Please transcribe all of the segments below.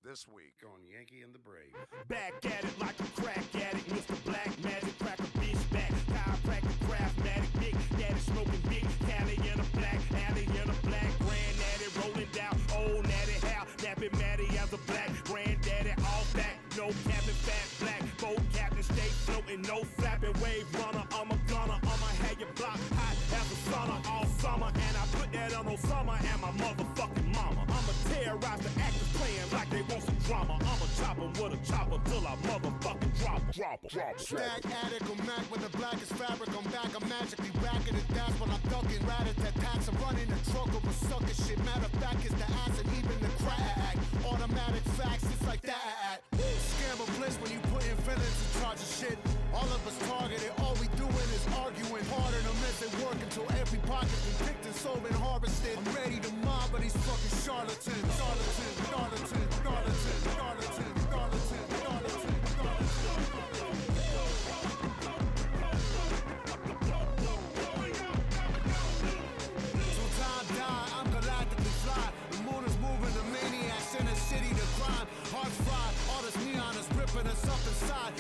this week on Yankee and the Brave. Back at it like a crack addict, Mr. Black Magic, crack a bitch back, chiropractic, craftmatic, big daddy smoking big, Cali in a black, alley in a black, granddaddy rolling down, old natty how, napping Matty as a black, granddaddy all back, no cabin, fat black, boat captain, stay floating, no flapping, wave runner, I'm a gunner, I'ma have your block hot as a sauna all summer, and I put that on Osama and my motherfucking mama. I'ma terrorize the actors playing like they want some drama. I'ma chop 'em with a chopper till I motherfucking drop. Stack addict or Mac with the blackest fabric. I'm back, I'm magically racking it. That's when I'm ducking rat-a-tat-tats. I'm running the truck over sucker shit. Matter of fact, it's the ass and even the crack. Automatic facts, it's like that. Scam of bliss when you put in feelings in charge of shit. All of us targeted, all we doing is arguing. Harder to miss it work until every pocket been picked and sold and harvested. I'm ready to mob, but these fucking charlatans.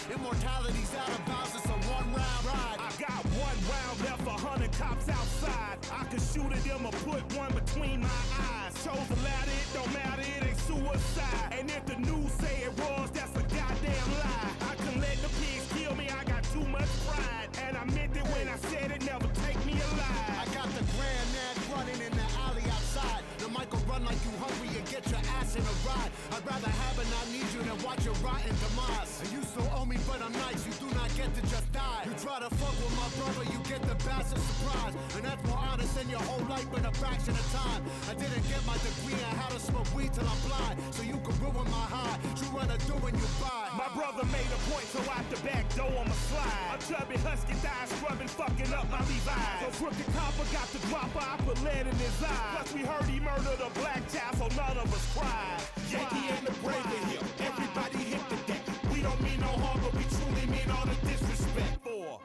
Immortality's out of bounds, it's a one-round ride. I got 1 round left, 100 cops outside. I could shoot at them or put one between my eyes. Chose the ladder, it don't matter, it ain't suicide. And if the news say it was, that's a goddamn lie. I can let the pigs kill me, I got too much pride. And I meant it when I said it, never take me alive. I got the granddad running in the alley outside. The mic will run like you hungry and get your ass in a ride. I'd rather have and not need you than watch your rotten demise. And you still owe me, but I'm nice, you do not get to just die. You try to fuck with my brother, you get the bastard surprise. And that's more honest than your whole life in a fraction of time. I didn't get my degree on how to smoke weed till I'm blind. So you can ruin my high, you run a do when you buy. My brother made a point, so out the back door I'ma slide. A chubby husky died scrubbing, fucking up my Levi's. So crooked copper got the dropper, I put lead in his eye. Plus we heard he murdered a black child, so none of us cried. Yankee and the Brave in here, everybody hit the deck. We don't mean no harm, but we truly mean all the disrespect for.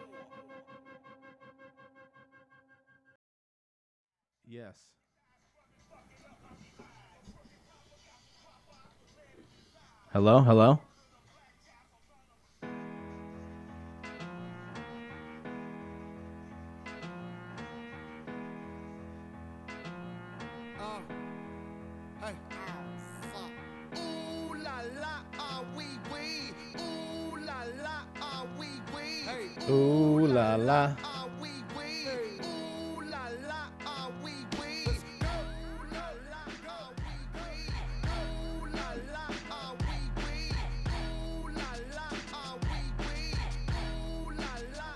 Yes. Hello? Hey. Ooh la la, ah wee wee. Ooh la la, ah wee wee. Hey. Ooh la la. Ah wee wee. Ooh la la, ah wee wee. Ooh la la, ah wee wee. Ooh la la, ah wee wee. Ooh la la, ah wee wee. Ooh la la.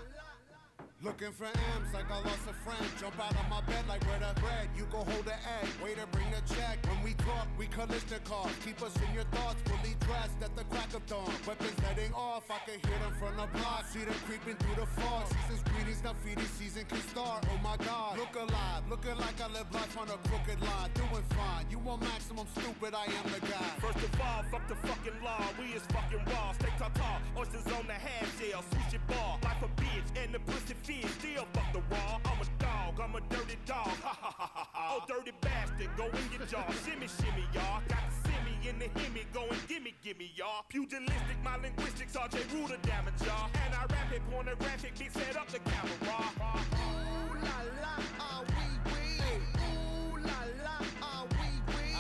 Looking for M's like I lost a friend. Jump out of my bed like where the bread. You go hold the egg. Waiter, bring the check. When we talk, we collision cars. Keep us in your thoughts. Fully dressed at the crack of dawn. Weapons letting off. I can hear them from the block. See them creeping through the fog. Season's greetings, now feeding season can start. Oh my God. Look alive. Looking like I live life on a crooked line. Doing fine. You want maximum stupid. I am the guy. First of all, fuck the fucking law. We is fucking raw. Steak tartare. Oysters on the half shell. Sushi bar. Life a bitch. And the pussy fish. Still fuck the raw. I'm a dog. I'm a dirty dog. Ha ha ha ha ha. Oh, dirty bastard. Go in your jaw. Shimmy, shimmy, y'all. Got the simmy in the himmy. Go and gimme, y'all. Pugilistic, my linguistics. RJ Ruder damage, y'all. And I rap it pornographic. Big set up the camera. Ooh la la, ah wee wee. Ooh la la, ah wee wee.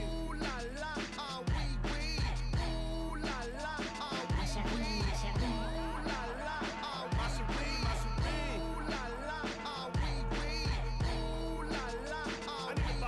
Ooh la la, ah wee wee. Ooh la la, ah wee wee. Ooh la la, ah wee wee. Ooh la la, ah wee wee. Ooh la la, ah wee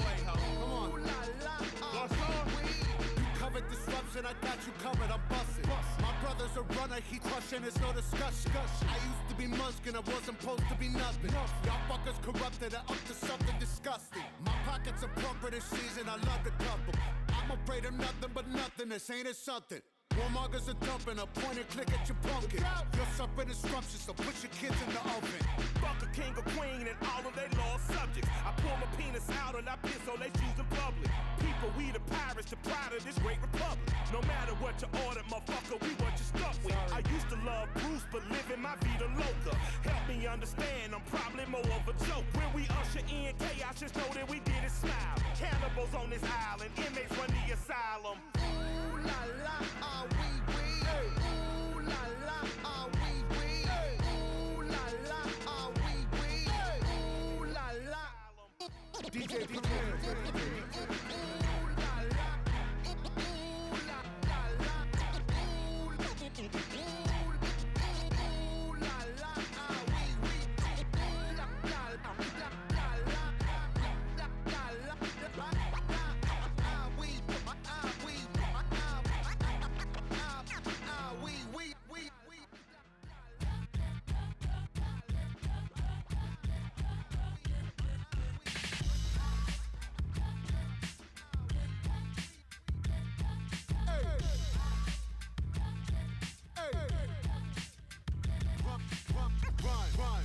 wee. Come on. Ooh la la, ah wee wee. You covered disruption, I got you covered, I'm busted. My brother's a runner, he crushing, there's no discussion. I used to be Munchkin, I wasn't supposed to be nothing. Y'all fuckers corrupted and up to something disgusting. My pockets are plumper this season, I love the couple. I'm afraid of nothing but nothing, this ain't it something. Warmongers are dumping, a point and click at your pumpkin. You're suffering is scrumptious, so put your kids in the oven. Fuck a king or queen and all of their lost subjects. I pull my penis out and I piss on they shoes in public. People, we the pirates, the pride of this great republic. No matter what you order, motherfucker, we what you stuck with. I used to love Bruce, but living my vida loca. Help me understand, I'm probably more of a joke. When we usher chaos, just know that we did it smile. Cannibals on this island, inmates run the asylum.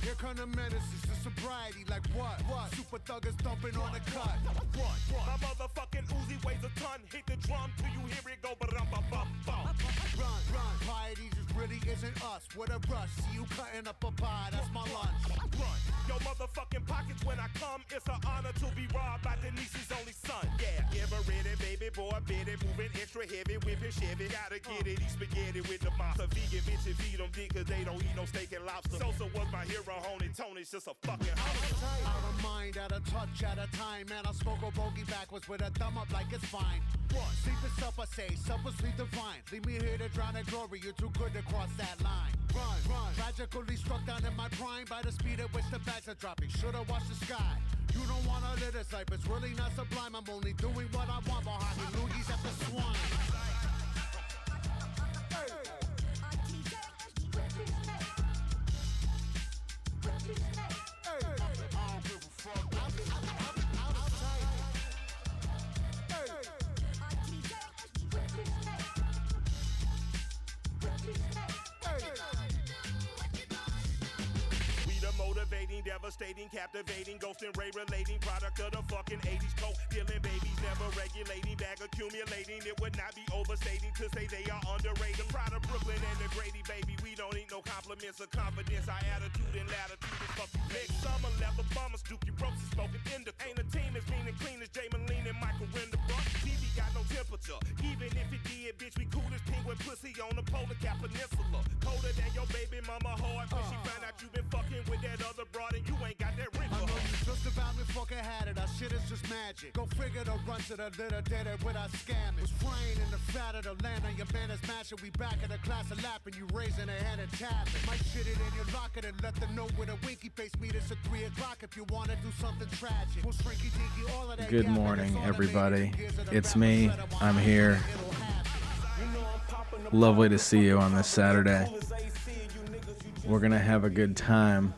Here come the menaces to sobriety, like what? Super thuggers thumping on the cut. My motherfucking Uzi weighs a ton. Hit the drum till you hear it go, but I'm a bum. Run. Piety just really isn't us. What a rush. See you cutting up a pie, that's my lunch. Run. Yo, motherfucking pockets when I come. It's an honor to be robbed by Denise's only son. Yeah, give her ready, baby boy, bitty. Moving extra heavy, whipping Chevy. Gotta get it, eat spaghetti with the monster. Vegan bitches feed them dick cause they don't eat no steak and lobster. Sosa was my hero, Honey Tony's just a fucking host. Out of mind, out of touch, at a time. Man, I smoke a bogey backwards with a thumb up like it's fine. Sleep is up, I say, supper sleep divine. Leave me here to drown in glory, you're too good to cross that line. Run. Tragically struck down in my prime by the speed at which the bags are dropping. Should've watched the sky. You don't wanna live this life, it's really not sublime. I'm only doing what I want behind me. Loogies at the swine. Motivating, devastating, captivating, ghost and ray relating, product of the fucking 80s coke, dealing babies, never regulating, bag accumulating, it would not be overstating to say they are underrated. Proud of Brooklyn and the Grady, baby, we don't need no compliments or confidence, our attitude and latitude is fucking big. Summer leather bombers, Dookie ropes is spoken in the ain't a team as mean and clean as Jay Moline and Michael Renderbrook. TV got no temperature, even if it did, bitch, we cool as penguin pussy on the polar cap peninsula. Colder than your baby mama heart when she found out you been fucking with that other broad and you ain't got that ring. I know you just about me fucking had it. Our shit is just magic. Go figure the run to the little dead it without scamming. Was frying in the fat of the land on your man is mashing. We back in the class of lapping. You raising a hand and tapping. Might shit it in your locker and let them know with a winky face. Meet us at 3 o'clock if you wanna do something tragic. We'll shrinky dinky all of that. Good morning, everybody. It's me. I'm here. Lovely to see you on this Saturday. We're gonna have a good time.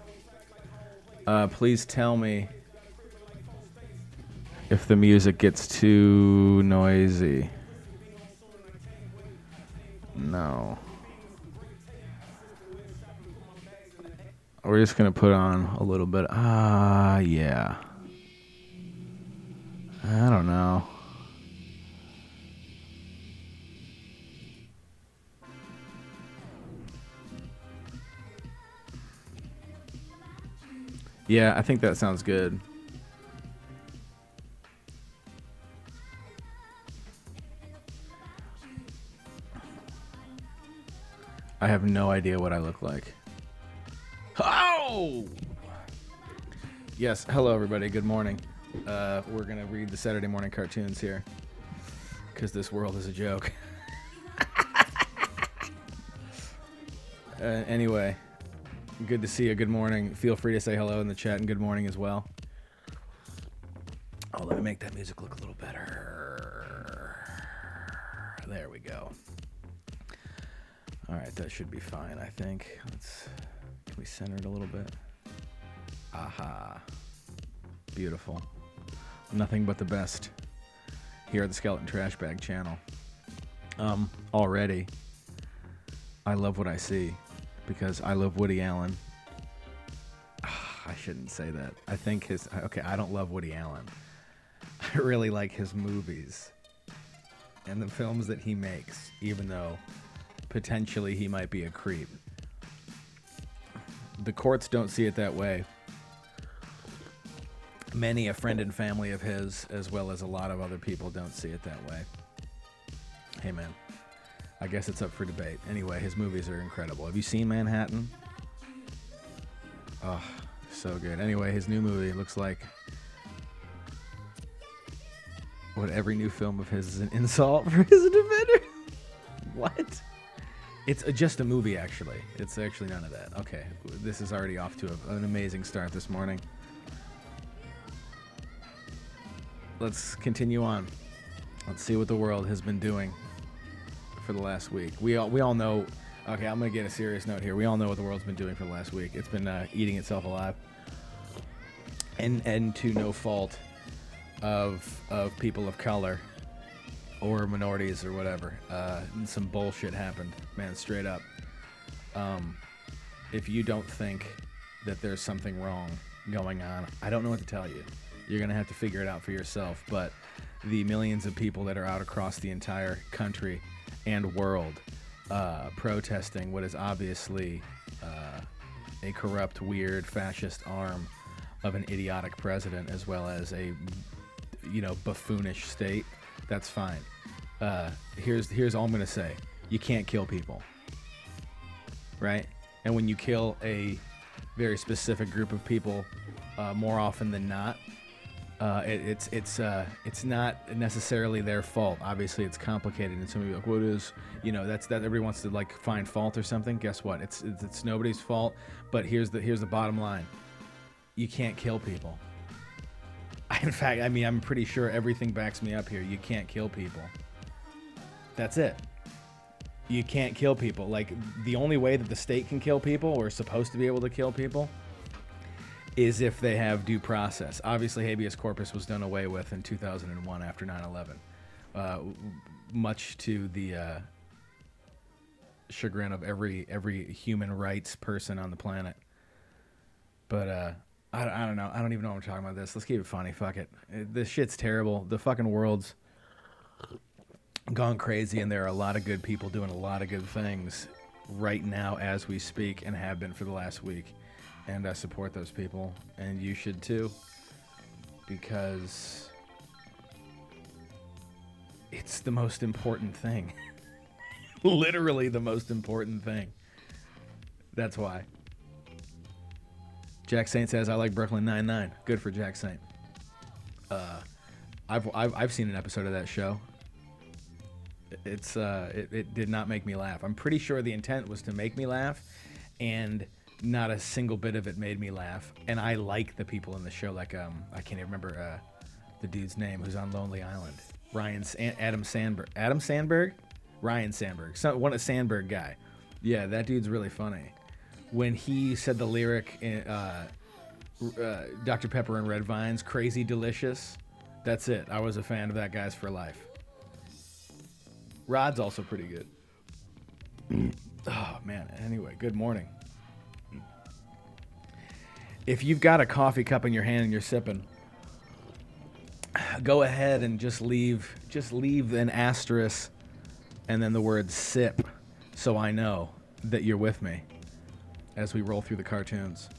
Please tell me if the music gets too noisy. No. We're just gonna put on a little bit. Yeah. I don't know. Yeah, I think that sounds good. I have no idea what I look like. Oh! Yes, hello everybody, good morning. We're going to read the Saturday morning cartoons here, because this world is a joke. Anyway. Good to see you. Good morning. Feel free to say hello in the chat and good morning as well. Oh, let me make that music look a little better. There we go. All right, that should be fine, I think. Can we center it a little bit? Aha. Beautiful. Nothing but the best here at the Skeleton Trashbag channel. Already, I love what I see. Because I love Woody Allen. I shouldn't say that. I think I don't love Woody Allen. I really like his movies and the films that he makes, even though potentially he might be a creep. The courts don't see it that way. Many a friend and family of his, as well as a lot of other people, don't see it that way. Hey, man. I guess it's up for debate. Anyway, his movies are incredible. Have you seen Manhattan? Oh, so good. Anyway, his new movie looks like what every new film of his is an insult for his defender. What? It's just a movie, actually. It's actually none of that. Okay, this is already off to an amazing start this morning. Let's continue on. Let's see what the world has been doing for the last week. We all know. Okay, I'm gonna get a serious note here. We all know what the world's been doing for the last week. It's been eating itself alive, and to no fault of people of color or minorities or whatever. Some bullshit happened, man. Straight up. If you don't think that there's something wrong going on, I don't know what to tell you. You're going to have to figure it out for yourself. But the millions of people that are out across the entire country and world protesting what is obviously a corrupt, weird, fascist arm of an idiotic president, as well as a, buffoonish state, that's fine. Here's all I'm going to say. You can't kill people. Right? And when you kill a very specific group of people, more often than not, it's not necessarily their fault. Obviously, it's complicated, and some people are like, "What is?" That everybody wants to like find fault or something. Guess what? It's nobody's fault. But here's the bottom line: you can't kill people. In fact, I'm pretty sure everything backs me up here. You can't kill people. That's it. You can't kill people. Like, the only way that the state can kill people, or is supposed to be able to kill people, is if they have due process. Obviously, habeas corpus was done away with in 2001 after 9/11, much to the chagrin of every human rights person on the planet. But I don't know. I don't even know what I'm talking about this. Let's keep it funny. Fuck it. This shit's terrible. The fucking world's gone crazy, and there are a lot of good people doing a lot of good things right now as we speak, and have been for the last week. And I support those people, and you should too, because it's the most important thing. Literally the most important thing. That's why. Jack Saint says, I like Brooklyn Nine-Nine. Good for Jack Saint. I've seen an episode of that show. It did not make me laugh. I'm pretty sure the intent was to make me laugh, and not a single bit of it made me laugh. And I like the people in the show, like I can't even remember the dude's name who's on Lonely Island. Adam Sandberg. Ryan Sandberg. One of Sandberg guy. Yeah, that dude's really funny. When he said the lyric in Dr. Pepper and Red Vines, "Crazy Delicious," that's it. I was a fan of that guy's for life. Rod's also pretty good. Oh, man. Anyway, good morning. If you've got a coffee cup in your hand and you're sipping, go ahead and just leave an asterisk and then the word "sip," so I know that you're with me as we roll through the cartoons.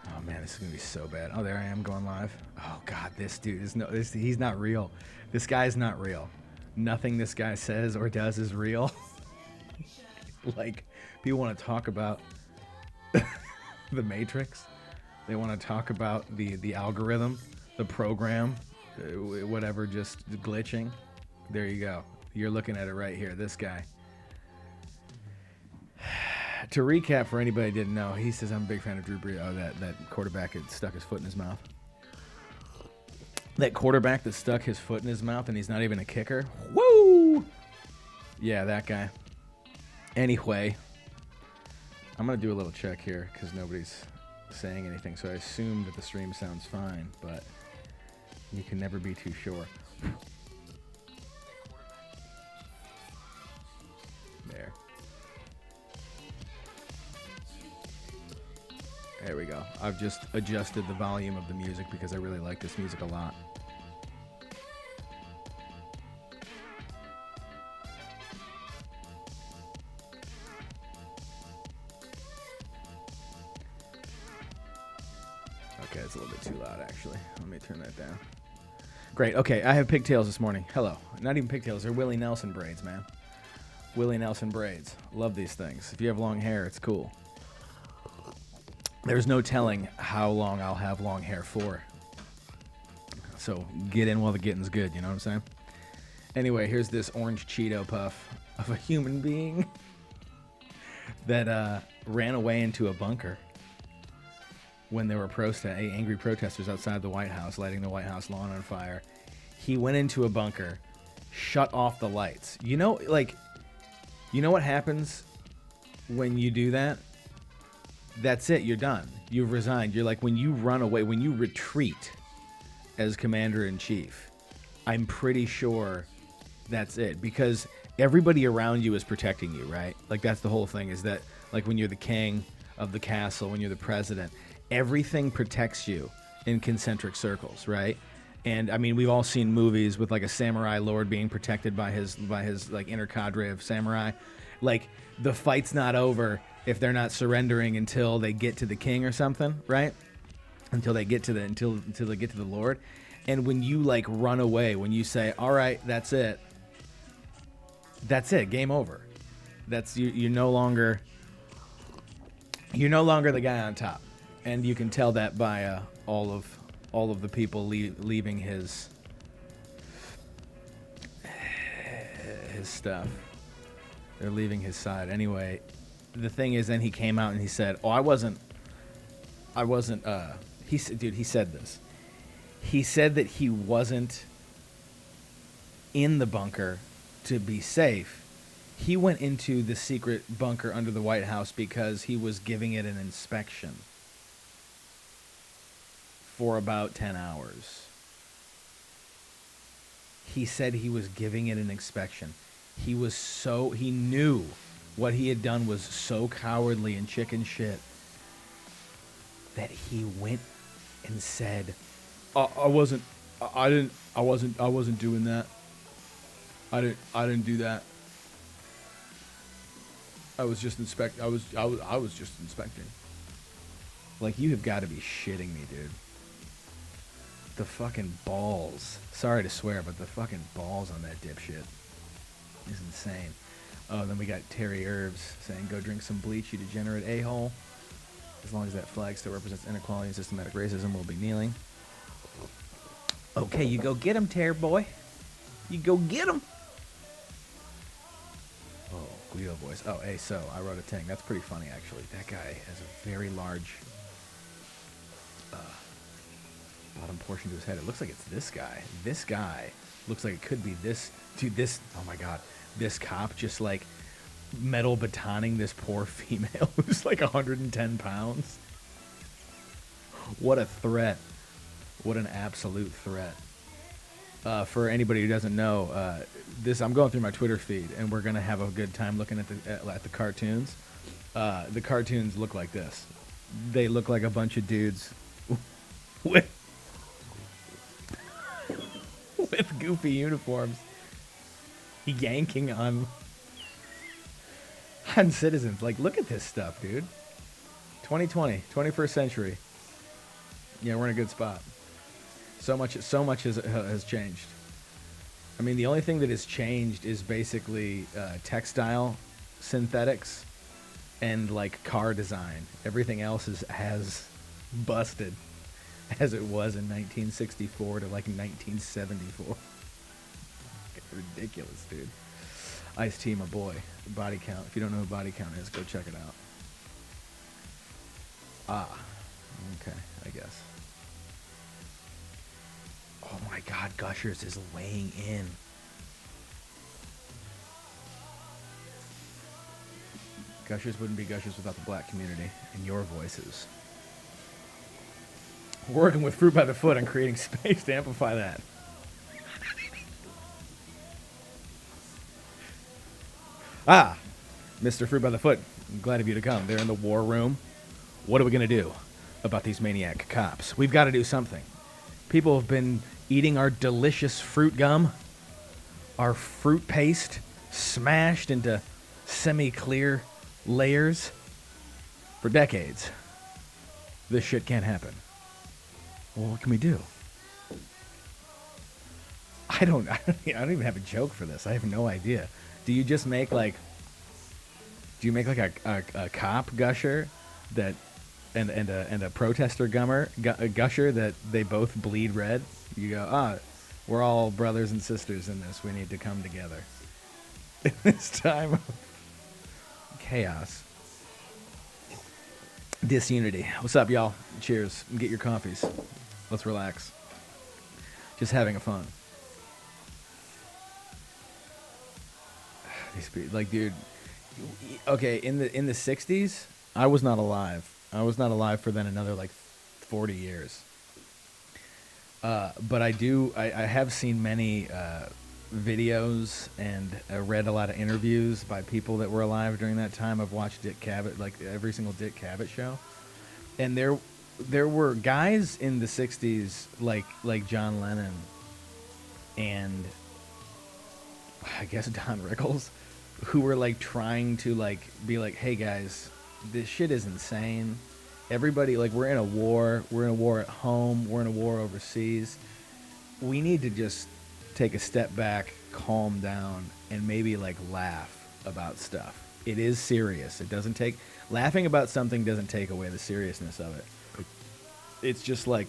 Oh man, this is gonna be so bad. Oh, there I am going live. Oh god, this dude is he's not real. This guy's not real. Nothing this guy says or does is real. Like, people want to talk about the Matrix. They want to talk about the algorithm, the program, whatever, just glitching. There you go. You're looking at it right here. This guy. To recap, for anybody who didn't know, he says, I'm a big fan of Drew Brees. Oh, that quarterback that stuck his foot in his mouth. That quarterback that stuck his foot in his mouth and he's not even a kicker. Woo! Yeah, that guy. Anyway, I'm going to do a little check here because nobody's saying anything, so I assume that the stream sounds fine, but you can never be too sure. There. There we go. I've just adjusted the volume of the music because I really like this music a lot. Okay, it's a little bit too loud, actually. Let me turn that down. Great. Okay, I have pigtails this morning. Hello. Not even pigtails. They're Willie Nelson braids, man. Willie Nelson braids. Love these things. If you have long hair, it's cool. There's no telling how long I'll have long hair for. So get in while the getting's good, you know what I'm saying? Anyway, here's this orange Cheeto puff of a human being that ran away into a bunker when there were angry protesters outside the White House, lighting the White House lawn on fire. He went into a bunker, shut off the lights. You know what happens when you do that? That's it. You're done. You've resigned. You're like, when you run away, when you retreat as commander-in-chief, I'm pretty sure that's it, because everybody around you is protecting you, right? Like, that's the whole thing, is that, like, when you're the king of the castle when you're the president. Everything protects you in concentric circles, right? And I mean, we've all seen movies with like a samurai lord being protected by his like inner cadre of samurai. Like the fight's not over if they're not surrendering until they get to the king or something, right? Until they get to the lord. And when you like run away, when you say, "All right, that's it, game over." That's you're no longer the guy on top, and you can tell that by all of the people leaving his stuff. They're leaving his side anyway. The thing is, then he came out and he said, "Oh, I wasn't." He said this. He said that he wasn't in the bunker to be safe. He went into the secret bunker under the White House because he was giving it an inspection for about 10 hours. He said he was giving it an inspection. He knew what he had done was so cowardly and chicken shit that he went and said, I wasn't doing that. I didn't do that. I was just just inspecting. Like, you have got to be shitting me, dude. The fucking balls. Sorry to swear, but the fucking balls on that dipshit is insane. Oh, then we got Terry Irves saying, "Go drink some bleach, you degenerate a-hole. As long as that flag still represents inequality and systematic racism, we'll be kneeling." Okay, you go get him, Terry boy. You go get him. Oh, Guido voice. Oh, hey, so I wrote a thing. That's pretty funny, actually. That guy has a very large bottom portion to his head. It looks like it's this guy. This guy looks like it could be this dude. Oh my god, this cop just like metal batoning this poor female who's like 110 pounds. What a threat. What an absolute threat. For anybody who doesn't know, I'm going through my Twitter feed, and we're gonna have a good time looking at the cartoons. The cartoons look like this. They look like a bunch of dudes with goofy uniforms yanking on citizens. Like, look at this stuff, dude. 2020, 21st century. Yeah, we're in a good spot. So much has changed. I mean, the only thing that has changed is basically textile synthetics and like car design. Everything else has busted as it was in 1964 to like 1974. Ridiculous, dude. Ice-T, my boy. Body Count. If you don't know who Body Count is, go check it out. Okay, I guess. Oh my god, Gushers is weighing in. Gushers wouldn't be Gushers without the black community and your voices. We're working with Fruit by the Foot on creating space to amplify that. Mr. Fruit by the Foot, I'm glad of you to come. They're in the war room. What are we going to do about these maniac cops? We've got to do something. People have been eating our delicious fruit gum, our fruit paste, smashed into semi-clear layers for decades. This shit can't happen. Well, what can we do? I don't even have a joke for this. I have no idea. Do you just make like a cop gusher that and a protester gusher that they both bleed red? You go, we're all brothers and sisters in this. We need to come together in this time of chaos, disunity. What's up, y'all? Cheers. Get your coffees. Let's relax. Just having a fun. Like, dude. Okay, in the 60s, I was not alive. I was not alive for then another like 40 years. But I have seen many videos and read a lot of interviews by people that were alive during that time. I've watched Dick Cavett, like every single Dick Cavett show, and there were guys in the '60s like John Lennon and I guess Don Rickles, who were like trying to like be like, hey guys, this shit is insane. Everybody, like, we're in a war at home, we're in a war overseas. We need to just take a step back, calm down, and maybe like laugh about stuff. It is serious. Laughing about something doesn't take away the seriousness of it. It's just like,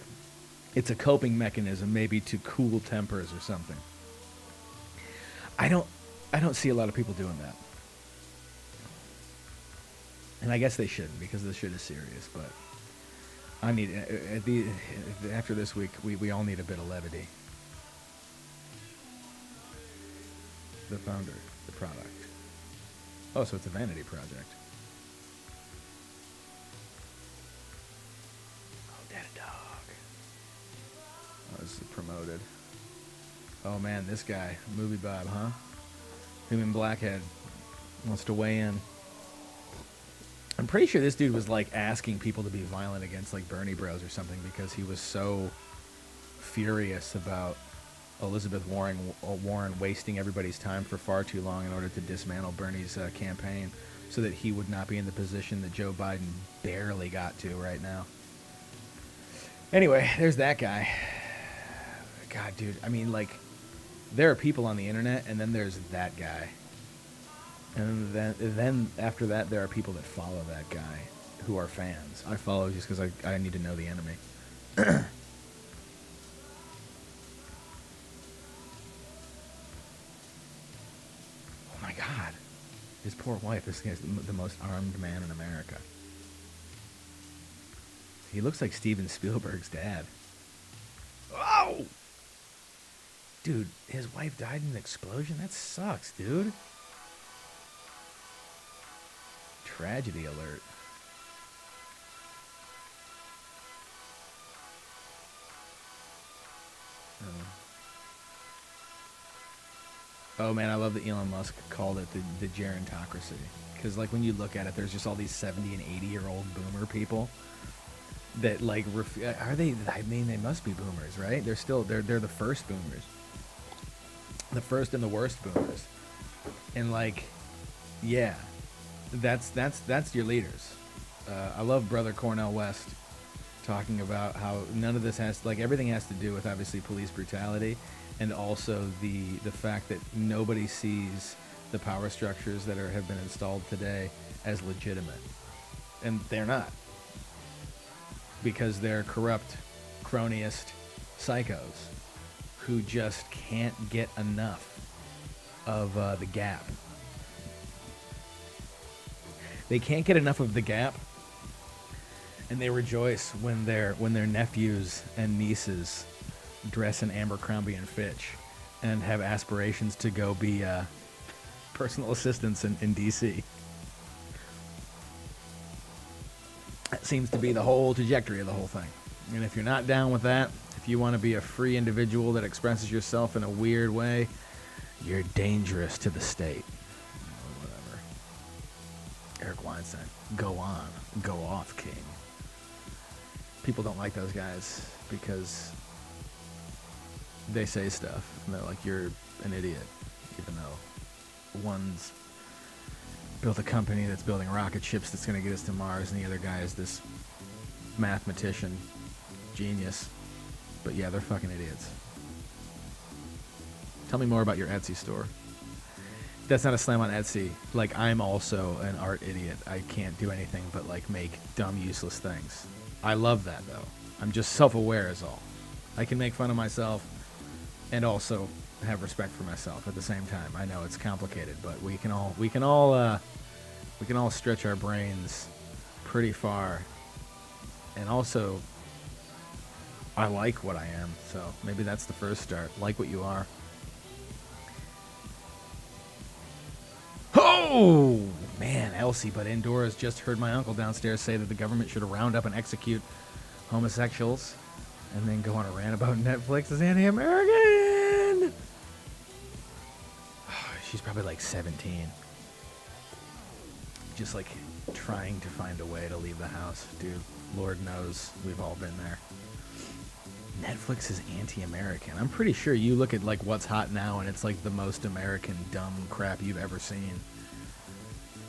it's a coping mechanism, maybe to cool tempers or something. I don't see a lot of people doing that. And I guess they shouldn't, because this shit is serious, but after this week, we all need a bit of levity. The founder, the product. Oh, so it's a vanity project. Oh, dead dog. Oh, this is promoted. Oh man, this guy, Movie Bob, huh? Human Blackhead wants to weigh in. I'm pretty sure this dude was like asking people to be violent against like Bernie Bros or something because he was so furious about Elizabeth Warren wasting everybody's time for far too long in order to dismantle Bernie's campaign so that he would not be in the position that Joe Biden barely got to right now. Anyway, there's that guy. God, dude, I mean, like, there are people on the internet, and then there's that guy. And then after that, there are people that follow that guy who are fans. I follow just because I need to know the enemy. Oh my God. His poor wife. This guy's the most armed man in America. He looks like Steven Spielberg's dad. Oh! Dude, his wife died in an explosion? That sucks, dude. Tragedy alert. Oh man, I love that Elon Musk called it the gerontocracy. Because like when you look at it, there's just all these 70 and 80-year-old boomer people that like are they? I mean, they must be boomers, right? They're the first boomers, the first and the worst boomers, and like, yeah, that's your leaders. I love Brother Cornel West talking about how none of this everything has to do with obviously police brutality, and also the fact that nobody sees the power structures that have been installed today as legitimate, and they're not, because they're corrupt, cronyist psychos who just can't get enough of the gap. They can't get enough of the gap, and they rejoice when their nephews and nieces dress in Abercrombie and Fitch and have aspirations to go be personal assistants in D.C. That seems to be the whole trajectory of the whole thing. And if you're not down with that, if you want to be a free individual that expresses yourself in a weird way, you're dangerous to the state. Or whatever. Eric Weinstein. Go on. Go off, King. People don't like those guys because they say stuff and they're like, you're an idiot, even though one's built a company that's building rocket ships that's going to get us to Mars, and the other guy is this mathematician genius. But yeah, they're fucking idiots. Tell me more about your Etsy store. That's not a slam on Etsy. Like, I'm also an art idiot. I can't do anything but like make dumb, useless things. I love that though. I'm just self-aware is all. I can make fun of myself and also have respect for myself at the same time. I know it's complicated, but we can all stretch our brains pretty far. And also, I like what I am, so maybe that's the first start. Like what you are. Oh man, Elsie, but indoors. Just heard my uncle downstairs say that the government should round up and execute homosexuals, and then go on a rant about Netflix is anti-American. she's probably like 17. Just like trying to find a way to leave the house. Dude, Lord knows we've all been there. Netflix is anti-American. I'm pretty sure you look at like what's hot now and it's like the most American dumb crap you've ever seen.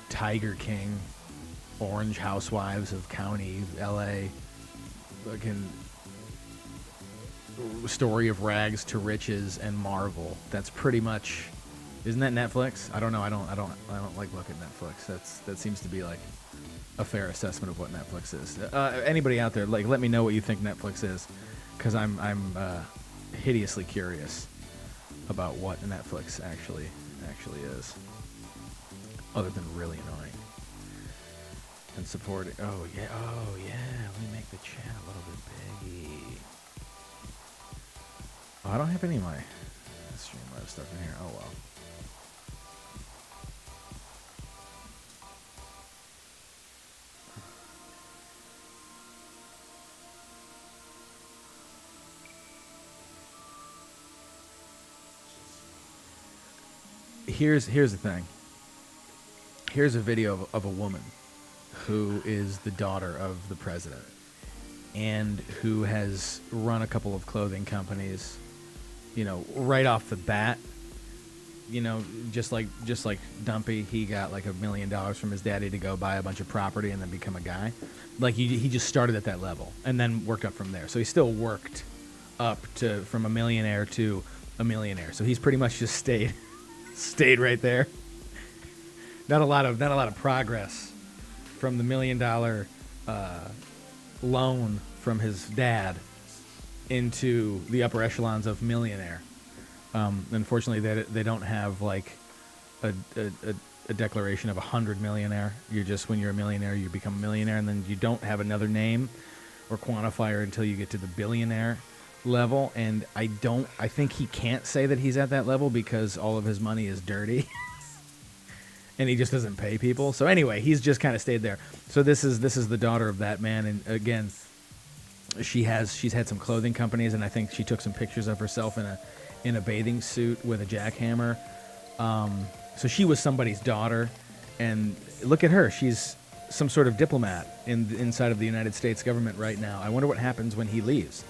Tiger King, Orange Housewives of County, LA, fucking Story of Rags to Riches, and Marvel. That's pretty much. Isn't that Netflix? I don't know. I don't like looking at Netflix. That seems to be like a fair assessment of what Netflix is. Anybody out there, like, let me know what you think Netflix is, because I'm hideously curious about what Netflix actually is, other than really annoying. And supporting. Oh yeah. Let me make the chat a little bit biggy. Oh, I don't have any of my Streamlabs stuff in here. Oh well. Here's the thing. Here's a video of a woman who is the daughter of the president and who has run a couple of clothing companies, you know, right off the bat. You know, just like Dumpy, he got like $1 million from his daddy to go buy a bunch of property and then become a guy. Like he just started at that level and then worked up from there. So he still worked up to from a millionaire to a millionaire. So he's pretty much just stayed right there. Not a lot of progress from the $1 million loan from his dad into the upper echelons of millionaire. Unfortunately, they don't have like a declaration of 100 millionaire. You're just, when you're a millionaire, you become a millionaire, and then you don't have another name or quantifier until you get to the billionaire level. And I think he can't say that he's at that level because all of his money is dirty. And he just doesn't pay people. So anyway, he's just kind of stayed there. So this is the daughter of that man, and again, she's had some clothing companies, and I think she took some pictures of herself in a bathing suit with a jackhammer. So she was somebody's daughter, and look at her. She's some sort of diplomat inside of the United States government right now. I wonder what happens when he leaves,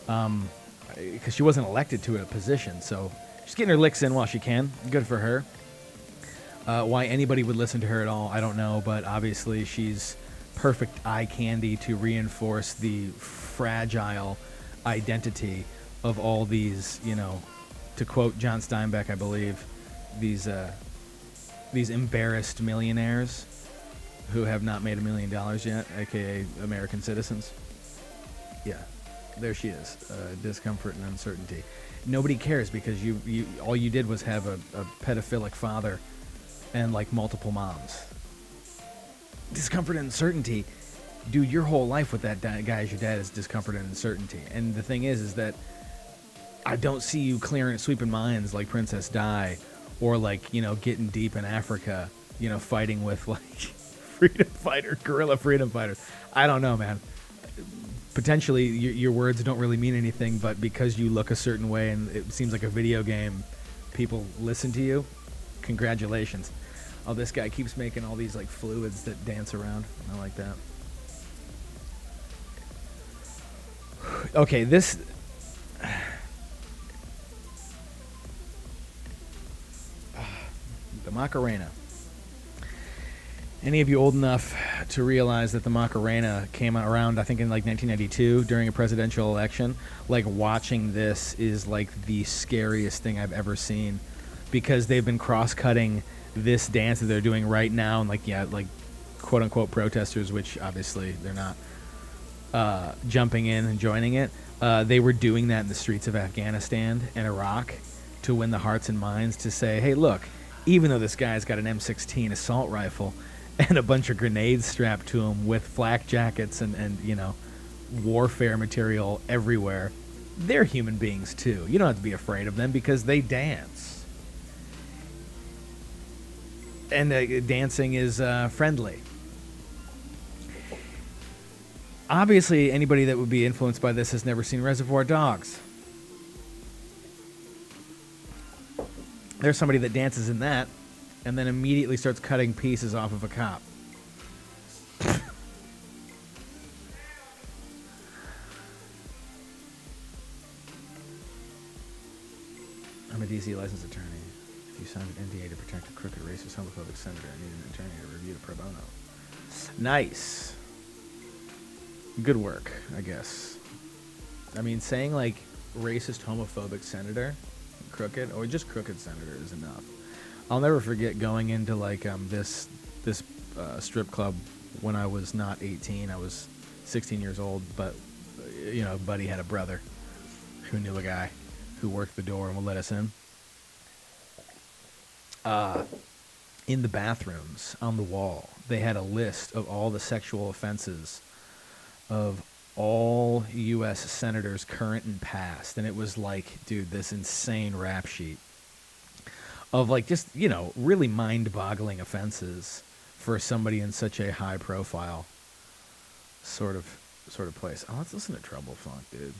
because she wasn't elected to a position. So she's getting her licks in while she can. Good for her. Why anybody would listen to her at all, I don't know, but obviously she's perfect eye candy to reinforce the fragile identity of all these, you know, to quote John Steinbeck, I believe, these embarrassed millionaires who have not made $1 million yet, aka American citizens. Yeah, there she is. Discomfort and uncertainty. Nobody cares because you all you did was have a pedophilic father and like multiple moms. Discomfort and uncertainty. Dude, your whole life with that guy as your dad is discomfort and uncertainty. And the thing is that I don't see you sweeping mines like Princess Di, or like, you know, getting deep in Africa, you know, fighting with like guerrilla freedom fighters. I don't know, man. Potentially your words don't really mean anything, but because you look a certain way and it seems like a video game, people listen to you. Congratulations. Oh, this guy keeps making all these like fluids that dance around. I like that. Okay, this... The Macarena. Any of you old enough to realize that the Macarena came around, I think, in like 1992 during a presidential election? Like, watching this is like the scariest thing I've ever seen, because they've been cross-cutting this dance that they're doing right now, and like, yeah, like quote-unquote protesters, which obviously they're not jumping in and joining it. They were doing that in the streets of Afghanistan and Iraq to win the hearts and minds, to say, hey, look, even though this guy's got an M16 assault rifle and a bunch of grenades strapped to him with flak jackets and you know, warfare material everywhere, they're human beings too. You don't have to be afraid of them because they dance. And dancing is friendly. Obviously, anybody that would be influenced by this has never seen Reservoir Dogs. There's somebody that dances in that, and then immediately starts cutting pieces off of a cop. I'm a DC licensed attorney. If you signed an NDA to protect a crooked, racist, homophobic senator, I need an attorney to review the pro bono. Nice. Good work, I guess. I mean, saying like racist, homophobic senator, crooked, or just crooked senator is enough. I'll never forget going into like this strip club when I was not 18. I was 16 years old, but you know, buddy had a brother who knew a guy who worked the door and would let us in. In the bathrooms on the wall, they had a list of all the sexual offenses of all U.S. senators, current and past, and it was like, dude, this insane rap sheet of like just, you know, really mind-boggling offenses for somebody in such a high-profile sort of place. Oh, let's listen to Trouble Funk, dude.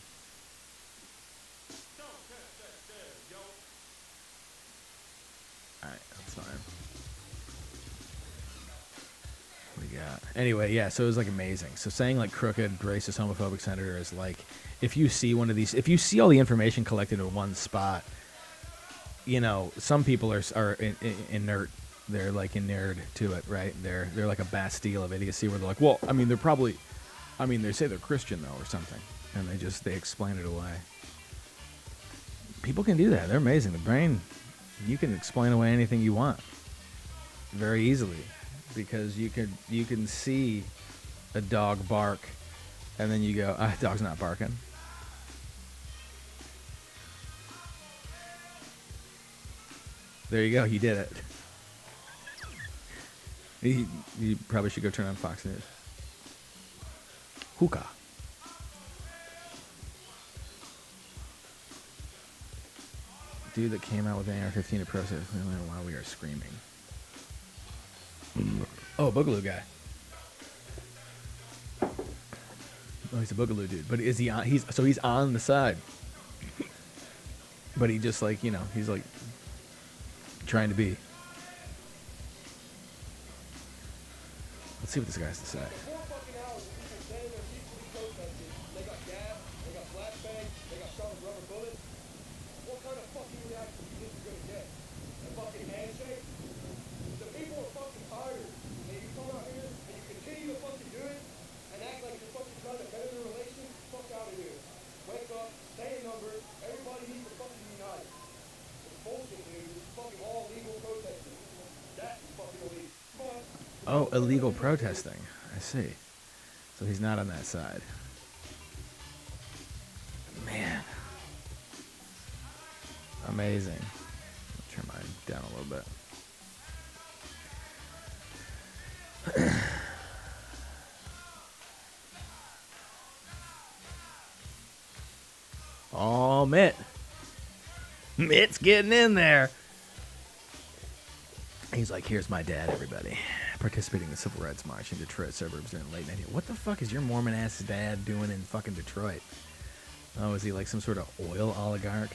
All right, that's fine. What do you got? Anyway, yeah, so it was like amazing. So saying like crooked, racist, homophobic senator is like, if you see one of these, if you see all the information collected in one spot, you know, some people are inert. They're like inured to it, right? They're like a Bastille of idiocy where they're like, well, I mean, they're probably, I mean, they say they're Christian though or something, and they explain it away. People can do that. They're amazing. The brain, you can explain away anything you want very easily, because you can see a dog bark, and then you go, dog's not barking. There you go. He did it. You probably should go turn on Fox News. Hookah. Dude that came out with an AR-15 to protest while we are screaming. Oh, Boogaloo guy. Oh, he's a Boogaloo dude. But is he on? He's on the side. But he just like, you know, he's like trying to be. Let's see what this guy has to say. 4 fucking hours of people standing there peacefully protesting. They got gas, they got flashbangs, they got shot with rubber bullets. What kind of fucking reaction do you think you're gonna get? A fucking handshake? The people are fucking tired. And you come out here and you continue to fucking do it and act like you're fucking trying to better their relations. Fuck out of here. Wake up, stay in numbers. Everybody needs to fucking unite. It's bullshit, dude. It's fucking all illegal protesting. That's fucking illegal. Come on. Oh, illegal protesting. I see. So he's not on that side. Man. Amazing. I'll turn mine down a little bit. Oh, Mitt. Mitt's getting in there. He's like, here's my dad, everybody. Participating in the Civil Rights March in Detroit suburbs during the late 90s. What the fuck is your Mormon-ass dad doing in fucking Detroit? Oh, is he like some sort of oil oligarch?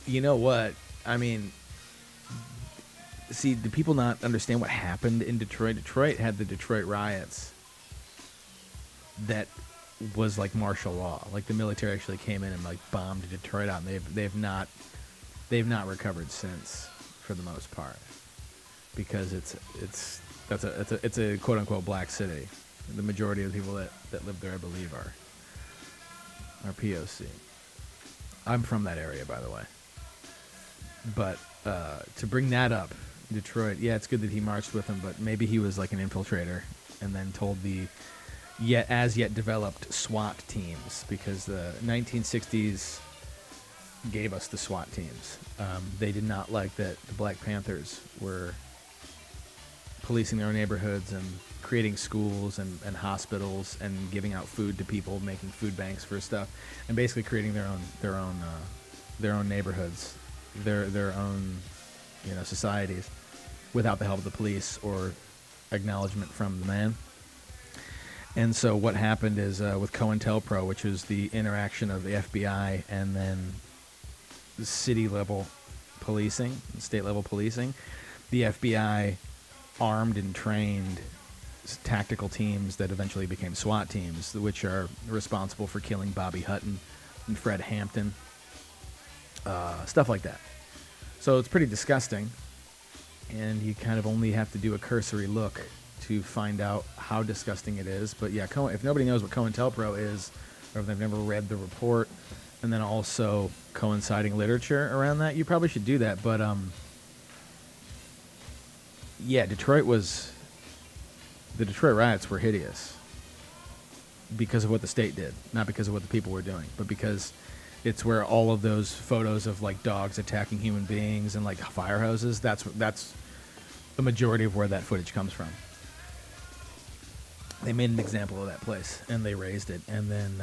You know what? I mean, see, do people not understand what happened in Detroit? Detroit had the Detroit riots that was like martial law. Like the military actually came in and like bombed Detroit out, and they've not recovered since, for the most part, because it's a quote unquote black city. The majority of the people that live there, I believe, are POC. I'm from that area, by the way. But to bring that up, Detroit, yeah, it's good that he marched with him, but maybe he was like an infiltrator and then told the as yet developed SWAT teams, because the 1960s gave us the SWAT teams. They did not like that the Black Panthers were policing their own neighborhoods and creating schools and hospitals and giving out food to people, making food banks for stuff, and basically creating their own neighborhoods, their own, you know, societies, without the help of the police or acknowledgement from the man. And so what happened is with COINTELPRO, which was the interaction of the FBI and then city level policing, state level policing. The FBI armed and trained tactical teams that eventually became SWAT teams, which are responsible for killing Bobby Hutton and Fred Hampton, stuff like that. So it's pretty disgusting, and you kind of only have to do a cursory look to find out how disgusting it is. But yeah, if nobody knows what COINTELPRO is, or if they've never read the report, and then also coinciding literature around that, you probably should do that. But yeah, the Detroit riots were hideous because of what the state did, not because of what the people were doing, but because it's where all of those photos of like dogs attacking human beings and like fire hoses, that's the majority of where that footage comes from. They made an example of that place and they razed it, and then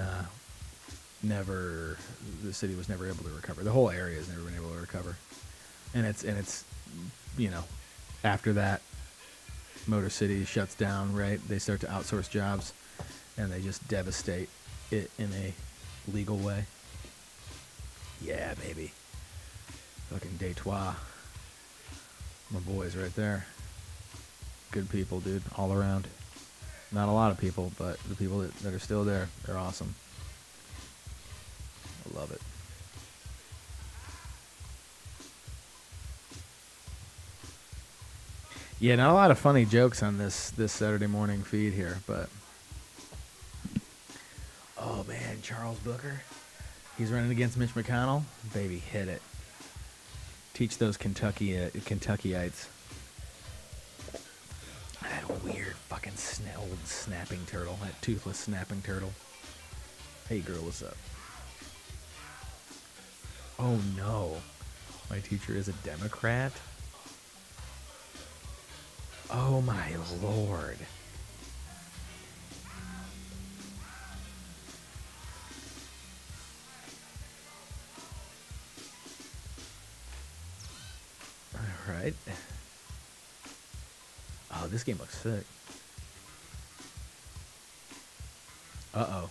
the city was never able to recover. The whole area has never been able to recover. And it's after that, Motor City shuts down, right? They start to outsource jobs, and they just devastate it in a legal way. Yeah, baby. Fucking Detroit. My boys right there. Good people, dude, all around. Not a lot of people, but the people that are still there, they're awesome. I love it. Yeah, not a lot of funny jokes on this Saturday morning feed here, but oh man, Charles Booker, he's running against Mitch McConnell. Baby, hit it. Teach those Kentuckyites. That weird fucking old snapping turtle, that toothless snapping turtle. Hey girl, what's up? Oh no, my teacher is a Democrat. Oh my lord. Alright. Oh, this game looks sick. Uh-oh.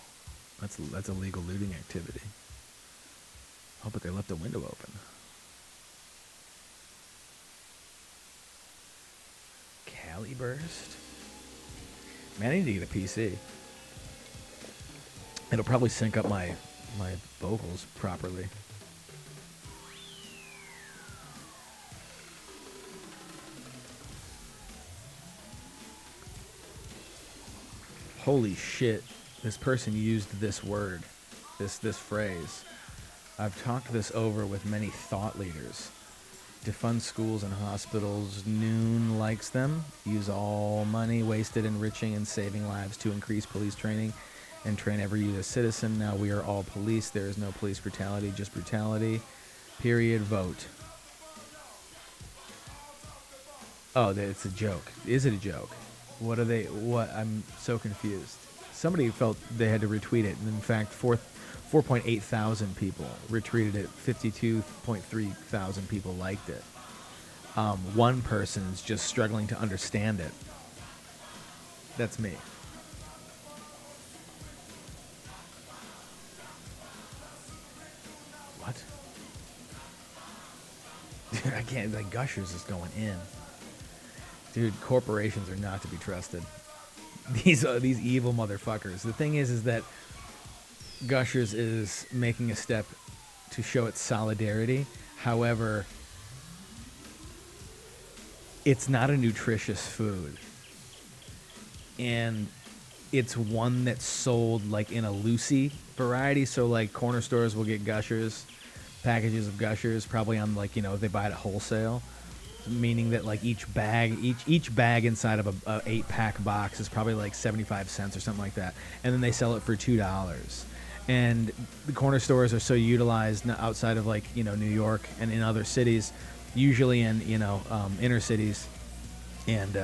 That's illegal looting activity. Oh, but they left the window open. Cali Burst. Man, I need to get a PC. It'll probably sync up my vocals properly. Holy shit. This person used this word, this phrase. I've talked this over with many thought leaders. Defund schools and hospitals. Noon likes them. Use all money wasted enriching and saving lives to increase police training and train every U.S. citizen. Now we are all police. There is no police brutality, just brutality. Period. Vote. Oh, it's a joke. Is it a joke? What are they? What? I'm so confused. Somebody felt they had to retweet it, and in fact, 4.8 thousand people retweeted it. 52.3 thousand people liked it. One person's just struggling to understand it. That's me. What? Dude, I can't. Like, Gushers is going in. Dude, corporations are not to be trusted. These evil motherfuckers. The thing is that Gushers is making a step to show its solidarity. However, it's not a nutritious food. And it's one that's sold like in a Lucy variety. So like corner stores will get Gushers, packages of Gushers, probably on like, they buy it at wholesale. Meaning that like each bag inside of a 8-pack box is probably like 75 cents or something like that, and then they sell it for $2. And the corner stores are so utilized outside of like New York and in other cities, usually in inner cities and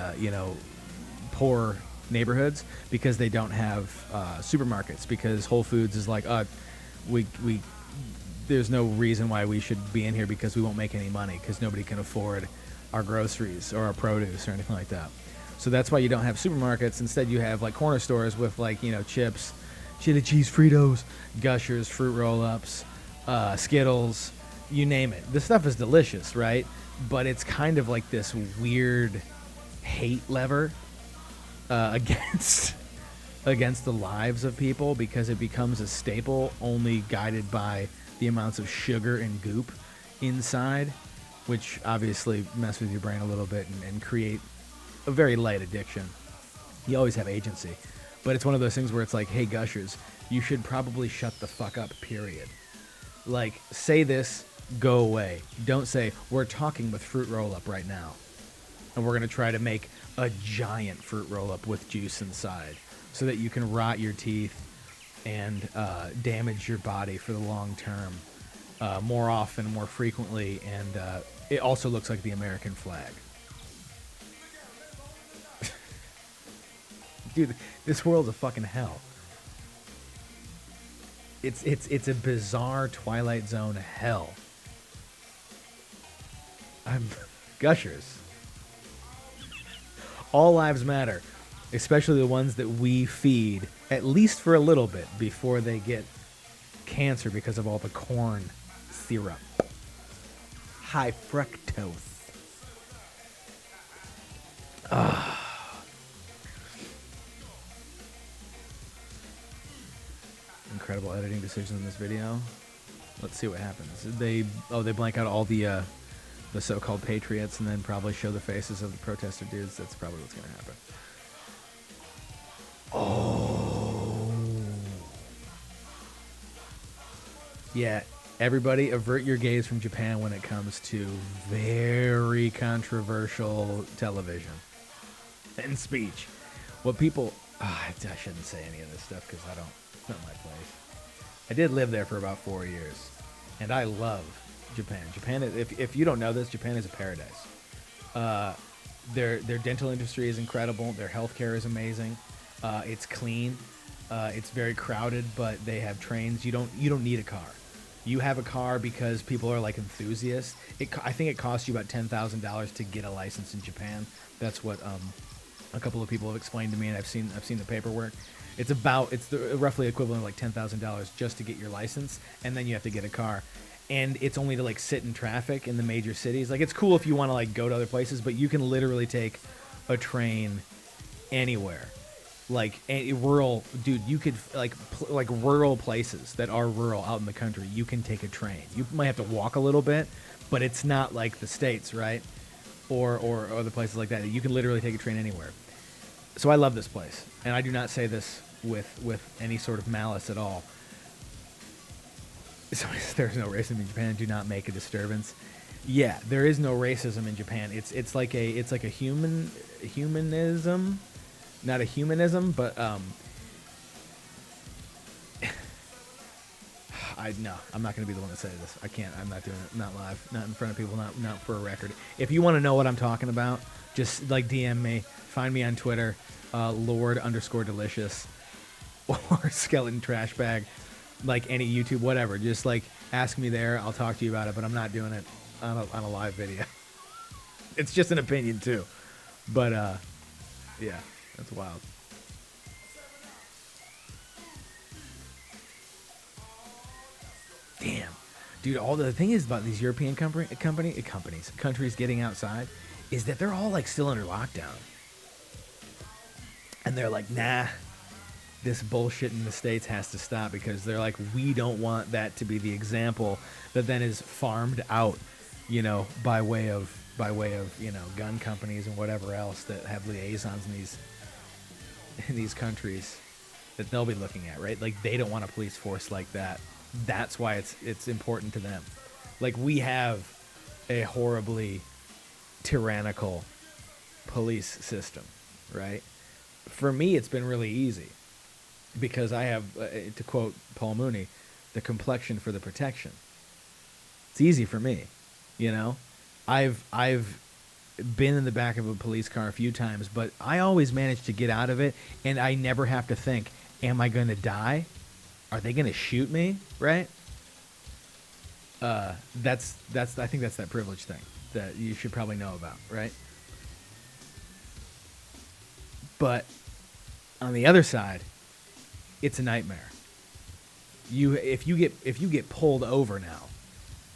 poor neighborhoods, because they don't have supermarkets, because Whole Foods is like there's no reason why we should be in here because we won't make any money because nobody can afford our groceries or our produce or anything like that. So that's why you don't have supermarkets. Instead, you have like corner stores with like, chips, chili cheese Fritos, Gushers, fruit roll-ups, Skittles, you name it. This stuff is delicious, right? But it's kind of like this weird hate lever against the lives of people, because it becomes a staple only guided by the amounts of sugar and goop inside, which obviously mess with your brain a little bit and create a very light addiction. You always have agency, but it's one of those things where it's like, hey, gushers, you should probably shut the fuck up, period. Like, say this, go away. Don't say, we're talking with fruit roll-up right now, and we're going to try to make a giant fruit roll-up with juice inside so that you can rot your teeth and damage your body for the long term more often, more frequently, and it also looks like the American flag. Dude, this world's a fucking hell. It's a bizarre Twilight Zone hell. I'm gushers. All lives matter, especially the ones that we feed, at least for a little bit, before they get cancer because of all the corn syrup. High fructose. Incredible editing decisions in this video. Let's see what happens. They blank out all the so-called patriots and then probably show the faces of the protester dudes. That's probably what's gonna happen. Oh. Yeah, everybody avert your gaze from Japan when it comes to very controversial television and speech. What people... I shouldn't say any of this stuff because it's not my place. I did live there for about 4 years, and I love Japan. Japan, if you don't know this, Japan is a paradise. Their dental industry is incredible. Their healthcare is amazing. It's clean. It's very crowded, but they have trains. You don't need a car. You have a car because people are like enthusiasts. I think it costs you about $10,000 to get a license in Japan. That's what a couple of people have explained to me, and I've seen the paperwork. It's the roughly equivalent of like $10,000 just to get your license, and then you have to get a car. And it's only to like sit in traffic in the major cities. Like, it's cool if you want to like go to other places, but you can literally take a train anywhere. Like rural, dude, you could like rural places that are rural out in the country. You can take a train. You might have to walk a little bit, but it's not like the States, right? Or other places like that. You can literally take a train anywhere. So I love this place, and I do not say this with any sort of malice at all. So there's no racism in Japan. Do not make a disturbance. Yeah, there is no racism in Japan. It's like a humanism, not a humanism, but I'm not gonna be the one to say this. I can't. I'm not doing it. Not live. Not in front of people. Not for a record. If you want to know what I'm talking about, just like DM me. Find me on Twitter, Lord_delicious, or Skeleton Trashbag. Like any YouTube, whatever. Just like ask me there. I'll talk to you about it, but I'm not doing it on a live video. It's just an opinion too. But yeah, that's wild. Damn. Dude, all the thing is about these European countries getting outside is that they're all like still under lockdown. And they're like, nah, this bullshit in the States has to stop, because they're like, we don't want that to be the example that then is farmed out, by way of gun companies and whatever else that have liaisons in these countries that they'll be looking at, right? Like, they don't want a police force like that. That's why it's important to them. Like, we have a horribly tyrannical police system, right? For me, it's been really easy because I have, to quote Paul Mooney, the complexion for the protection. It's easy for me, I've been in the back of a police car a few times, but I always manage to get out of it, and I never have to think, am I going to die? Are they going to shoot me? Right? I think that's that privilege thing that you should probably know about, right? But on the other side, it's a nightmare. If you get pulled over now,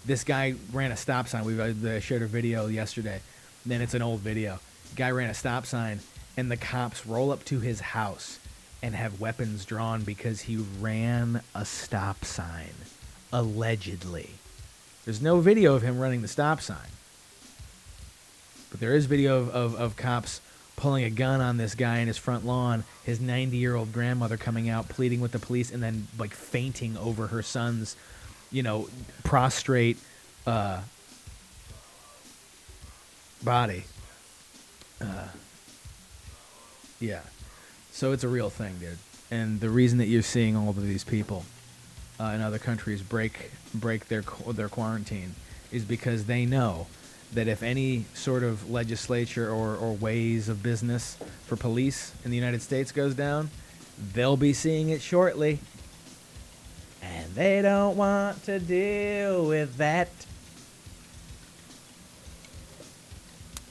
This guy ran a stop sign. I shared a video yesterday. Then it's an old video. Guy ran a stop sign, and the cops roll up to his house and have weapons drawn because he ran a stop sign, allegedly. There's no video of him running the stop sign. But there is video of cops pulling a gun on this guy in his front lawn, his 90-year-old grandmother coming out pleading with the police and then like fainting over her son's, prostrate body. Yeah. So it's a real thing, dude. And the reason that you're seeing all of these people in other countries break their quarantine is because they know that if any sort of legislature or ways of business for police in the United States goes down, they'll be seeing it shortly. And they don't want to deal with that.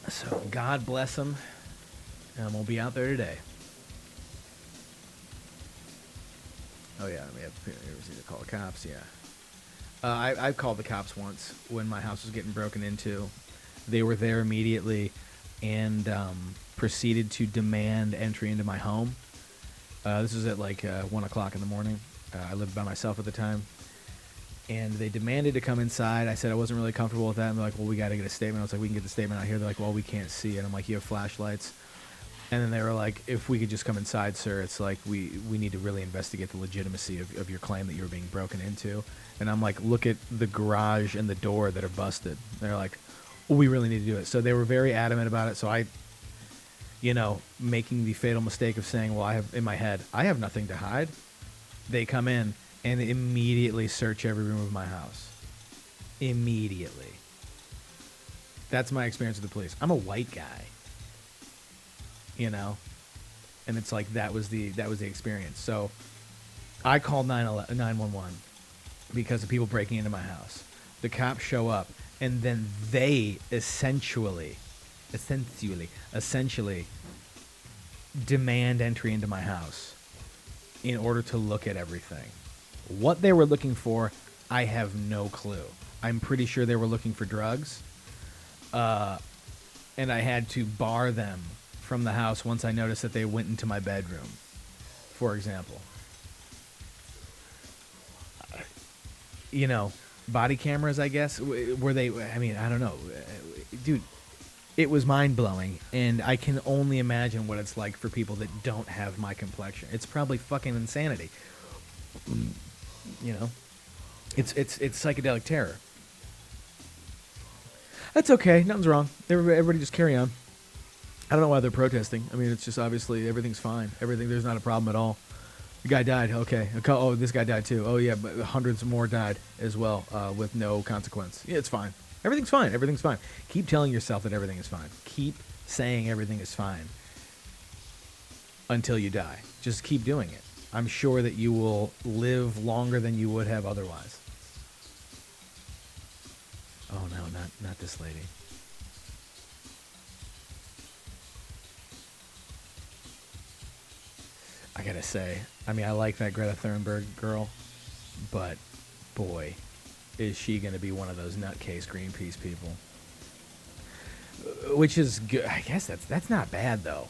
So God bless them. And we'll be out there today. Oh, yeah. We have to call the cops, yeah. I called the cops once when my house was getting broken into. They were there immediately and proceeded to demand entry into my home. This was at like 1 o'clock in the morning. I lived by myself at the time. And they demanded to come inside. I said I wasn't really comfortable with that. And they're like, well, we got to get a statement. I was like, we can get the statement out here. They're like, well, we can't see it. I'm like, you have flashlights? And then they were like, if we could just come inside, sir, it's like we need to really investigate the legitimacy of your claim that you were being broken into. And I'm like, look at the garage and the door that are busted. They're like, well, we really need to do it. So they were very adamant about it. So I, making the fatal mistake of saying, well, I have in my head, I have nothing to hide. They come in and immediately search every room of my house. Immediately. That's my experience with the police. I'm a white guy. And it's like that was the experience. So I called 911 because of people breaking into my house. The cops show up, and then they essentially demand entry into my house in order to look at everything. What they were looking for, I have no clue. I'm pretty sure they were looking for drugs. And I had to bar them from the house once I noticed that they went into my bedroom, for example. Body cameras, I guess. Were they, I don't know. Dude, it was mind-blowing, and I can only imagine what it's like for people that don't have my complexion. It's probably fucking insanity. It's psychedelic terror. That's okay. Nothing's wrong. Everybody just carry on. I don't know why they're protesting. It's just obviously everything's fine. There's not a problem at all. The guy died. Okay. Oh, this guy died too. Oh, yeah, but hundreds more died as well with no consequence. Yeah, it's fine. Everything's fine. Everything's fine. Keep telling yourself that everything is fine. Keep saying everything is fine until you die. Just keep doing it. I'm sure that you will live longer than you would have otherwise. Oh, no, not this lady. I gotta say, I like that Greta Thunberg girl, but boy, is she gonna be one of those nutcase Greenpeace people. Which is good. I guess that's not bad though.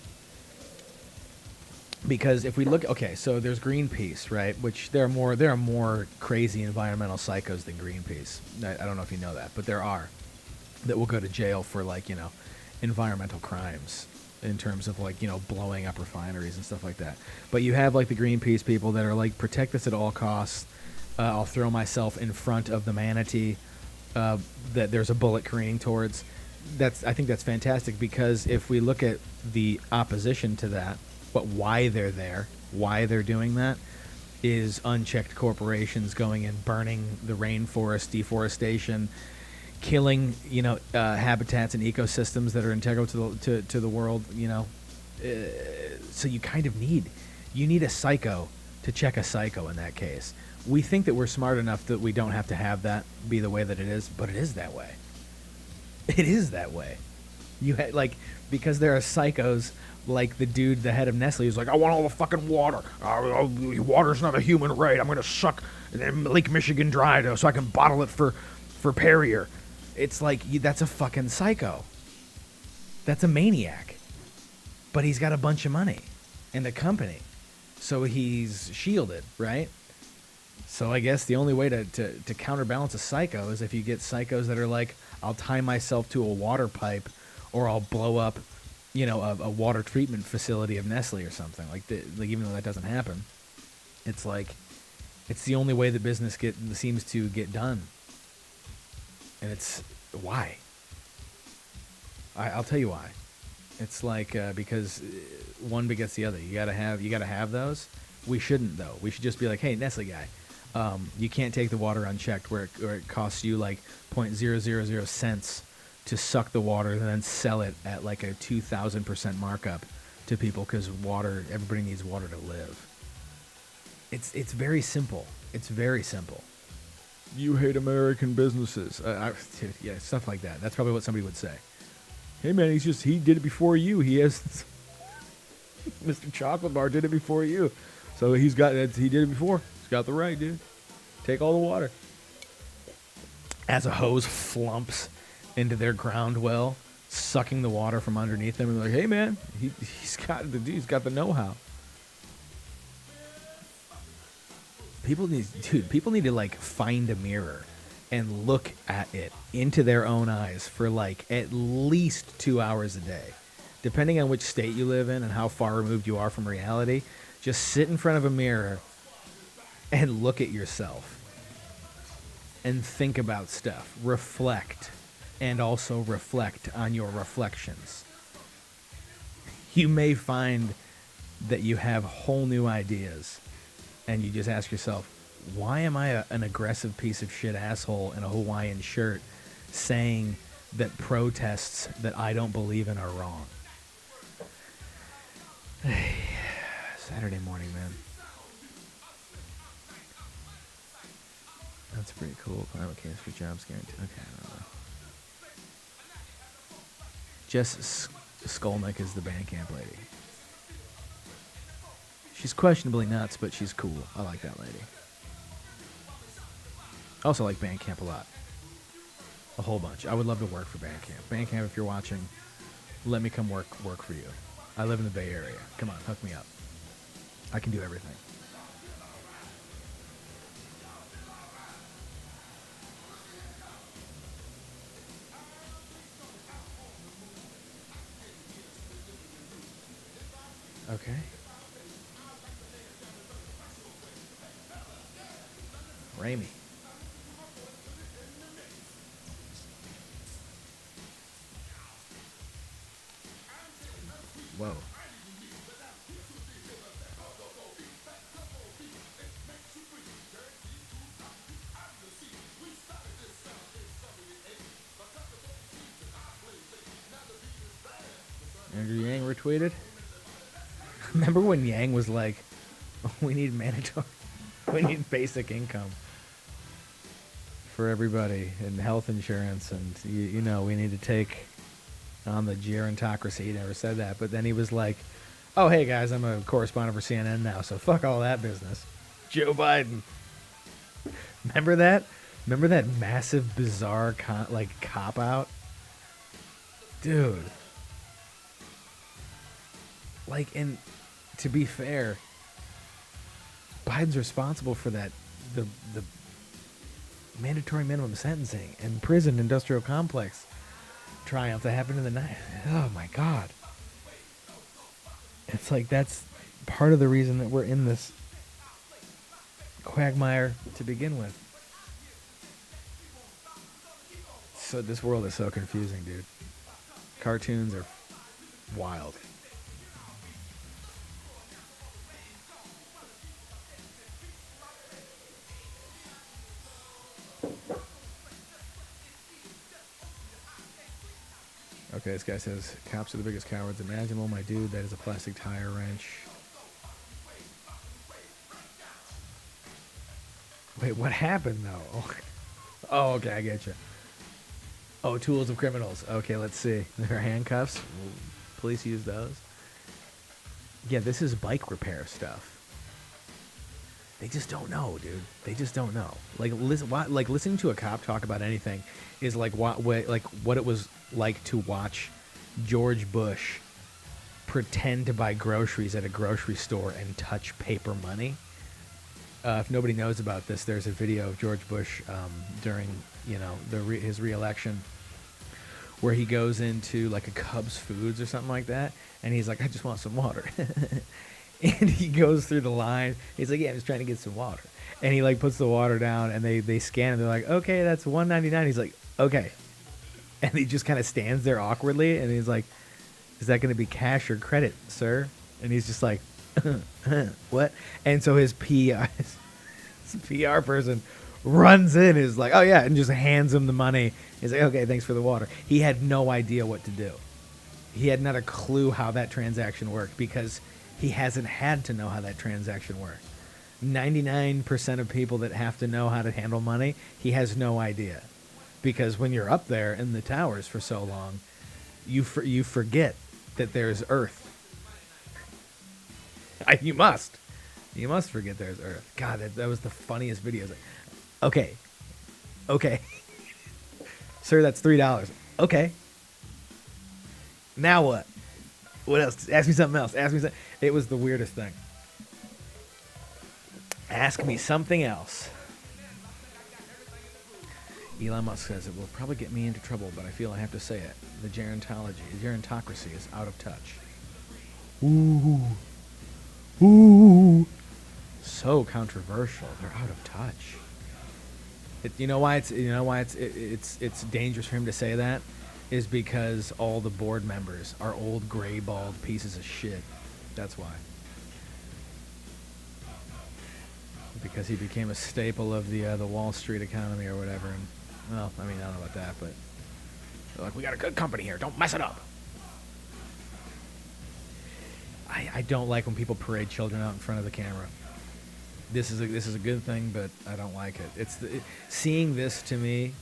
Because if we look, okay, so there's Greenpeace, right? Which there are more crazy environmental psychos than Greenpeace. I don't know if you know that, but there are that will go to jail for environmental crimes. In terms of blowing up refineries and stuff like that. But you have the Greenpeace people that are protect this at all costs. I'll throw myself in front of the manatee that there's a bullet careening towards. I think that's fantastic because if we look at the opposition to that, but why they're there, why they're doing that, is unchecked corporations going and burning the rainforest, deforestation, killing habitats and ecosystems that are integral to the world. So you kind of need a psycho to check a psycho in that case. We think that we're smart enough that we don't have to have that be the way that it is, but it is that way. It is that way. Because there are psychos like the dude, the head of Nestle, who's like, I want all the fucking water. Water's not a human right. I'm going to suck Lake Michigan dry so I can bottle it for for Perrier. It's like, that's a fucking psycho. That's a maniac. But he's got a bunch of money in the company. So he's shielded, right? So I guess the only way to counterbalance a psycho is if you get psychos that are like, I'll tie myself to a water pipe, or I'll blow up, a water treatment facility of Nestle or something. Like even though that doesn't happen, it's like, it's the only way that business seems to get done. And it's why. I'll tell you why. It's like because one begets the other. You gotta have those. We shouldn't though. We should just be like, hey, Nestle guy, you can't take the water unchecked where it costs you like 0.000 cents to suck the water and then sell it at like a 2,000% markup to people because everybody needs water to live. It's very simple. It's very simple. You hate American businesses. Dude, yeah, stuff like that. That's probably what somebody would say. Hey man, he did it before you. He has Mr. Chocolate Bar did it before you. So he did it before. He's got the right, dude. Take all the water. As a hose flumps into their ground well, sucking the water from underneath them, and like, hey man, he's got the know-how. People need to like find a mirror and look at it into their own eyes for like at least 2 hours a day. Depending on which state you live in and how far removed you are from reality, just sit in front of a mirror and look at yourself and think about stuff. Reflect, and also reflect on your reflections. You may find that you have whole new ideas, and you just ask yourself, why am I an aggressive piece of shit asshole in a Hawaiian shirt saying that protests that I don't believe in are wrong? Saturday morning, man. That's pretty cool. Climate case for jobs guaranteed. Okay, I don't know. Jess Skolnick is the Bandcamp lady. She's questionably nuts, but she's cool. I like that lady. I also like Bandcamp a lot. A whole bunch. I would love to work for Bandcamp. Bandcamp, if you're watching, let me come work for you. I live in the Bay Area. Come on, hook me up. I can do everything. Okay. Raimi. Whoa. Andrew Yang retweeted. Remember when Yang was like, we need mandatory, we need basic income for everybody and health insurance, and we need to take on the gerontocracy. He never said that, but then he was like, oh hey guys, I'm a correspondent for CNN now, so fuck all that business. Joe Biden. Remember that massive bizarre cop out, dude. Like, and to be fair, Biden's responsible for that, the mandatory minimum sentencing and prison industrial complex triumph that happened in the night. Oh my God. It's like that's part of the reason that we're in this quagmire to begin with. So this world is so confusing, dude. Cartoons are wild. Okay, this guy says, cops are the biggest cowards imaginable. My dude, that is a plastic tire wrench. Wait, what happened, though? Oh, okay, I get you. Oh, tools of criminals. Okay, let's see. There are handcuffs. Police use those. Yeah, this is bike repair stuff. They just don't know, dude. They just don't know. Like listening to a cop talk about anything is like what it was like to watch George Bush pretend to buy groceries at a grocery store and touch paper money. If nobody knows about this, there's a video of George Bush during his re-election where he goes into like a Cubs Foods or something like that, and he's like, I just want some water. And he goes through the line. He's like, yeah, I'm just trying to get some water. And he like puts the water down, and they scan it. They're like, okay, that's $1.99. He's like, okay. And he just kind of stands there awkwardly, and he's like, is that going to be cash or credit, sir? And he's just like, what? And so his PR person runs in, is like, oh yeah, and just hands him the money. He's like, okay, thanks for the water. He had no idea what to do. He had not a clue how that transaction worked because he hasn't had to know how that transaction worked. 99% of people that have to know how to handle money, he has no idea. Because when you're up there in the towers for so long, you forget that there's Earth. You must forget there's Earth. God, that was the funniest video. Like, okay, sir, that's $3. Okay, now what? What else? Ask me something else. It was the weirdest thing. Ask me something else. Elon Musk says it will probably get me into trouble, but I feel I have to say it. The gerontocracy is out of touch. Ooh. So controversial. They're out of touch. You know why it's dangerous for him to say that? Is because all the board members are old, gray, bald pieces of shit. That's why. Because he became a staple of the Wall Street economy or whatever. And, well, I mean, I don't know about that, but they're like, we got a good company here. Don't mess it up. I don't like when people parade children out in front of the camera. This is a good thing, but I don't like it. Seeing this to me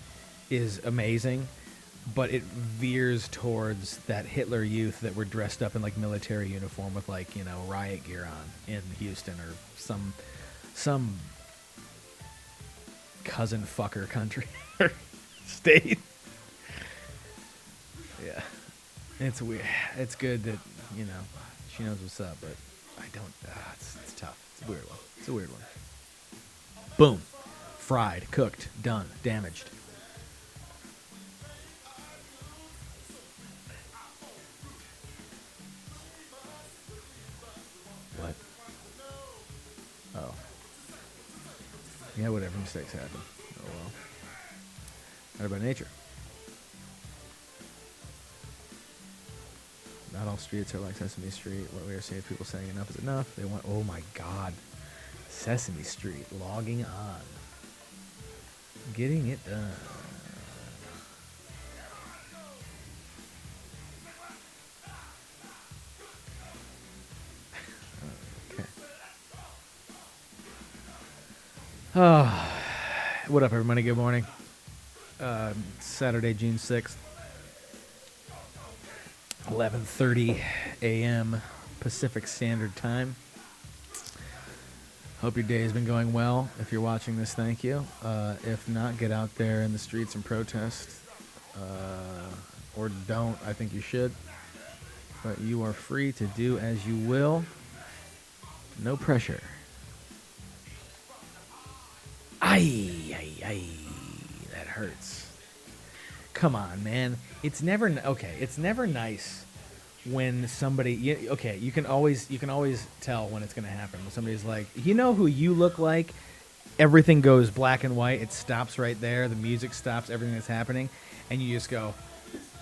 is amazing, but it veers towards that Hitler Youth that were dressed up in like military uniform with like, riot gear on in Houston or some cousin fucker country state. Yeah, it's weird. It's good that she knows what's up, but I don't. It's tough. It's a weird one. It's a weird one. Boom, fried, cooked, done, damaged. What? Oh. Yeah, whatever. Mistakes happen. Oh well. Right by nature. Not all streets are like Sesame Street. What we are seeing, people saying enough is enough. They want, oh my God, Sesame Street, logging on, getting it done. Okay. Oh, what up, everybody? Good morning. Saturday, June 6th. 11:30 a.m. Pacific Standard Time. Hope your day has been going well. If you're watching this, thank you. If not, get out there in the streets and protest. Or don't. I think you should. But you are free to do as you will. No pressure. Ay. That hurts. Come on, man. It's never nice when somebody. You can always tell when it's gonna happen. When somebody's like, you know who you look like. Everything goes black and white. It stops right there. The music stops. Everything that's happening, and you just go,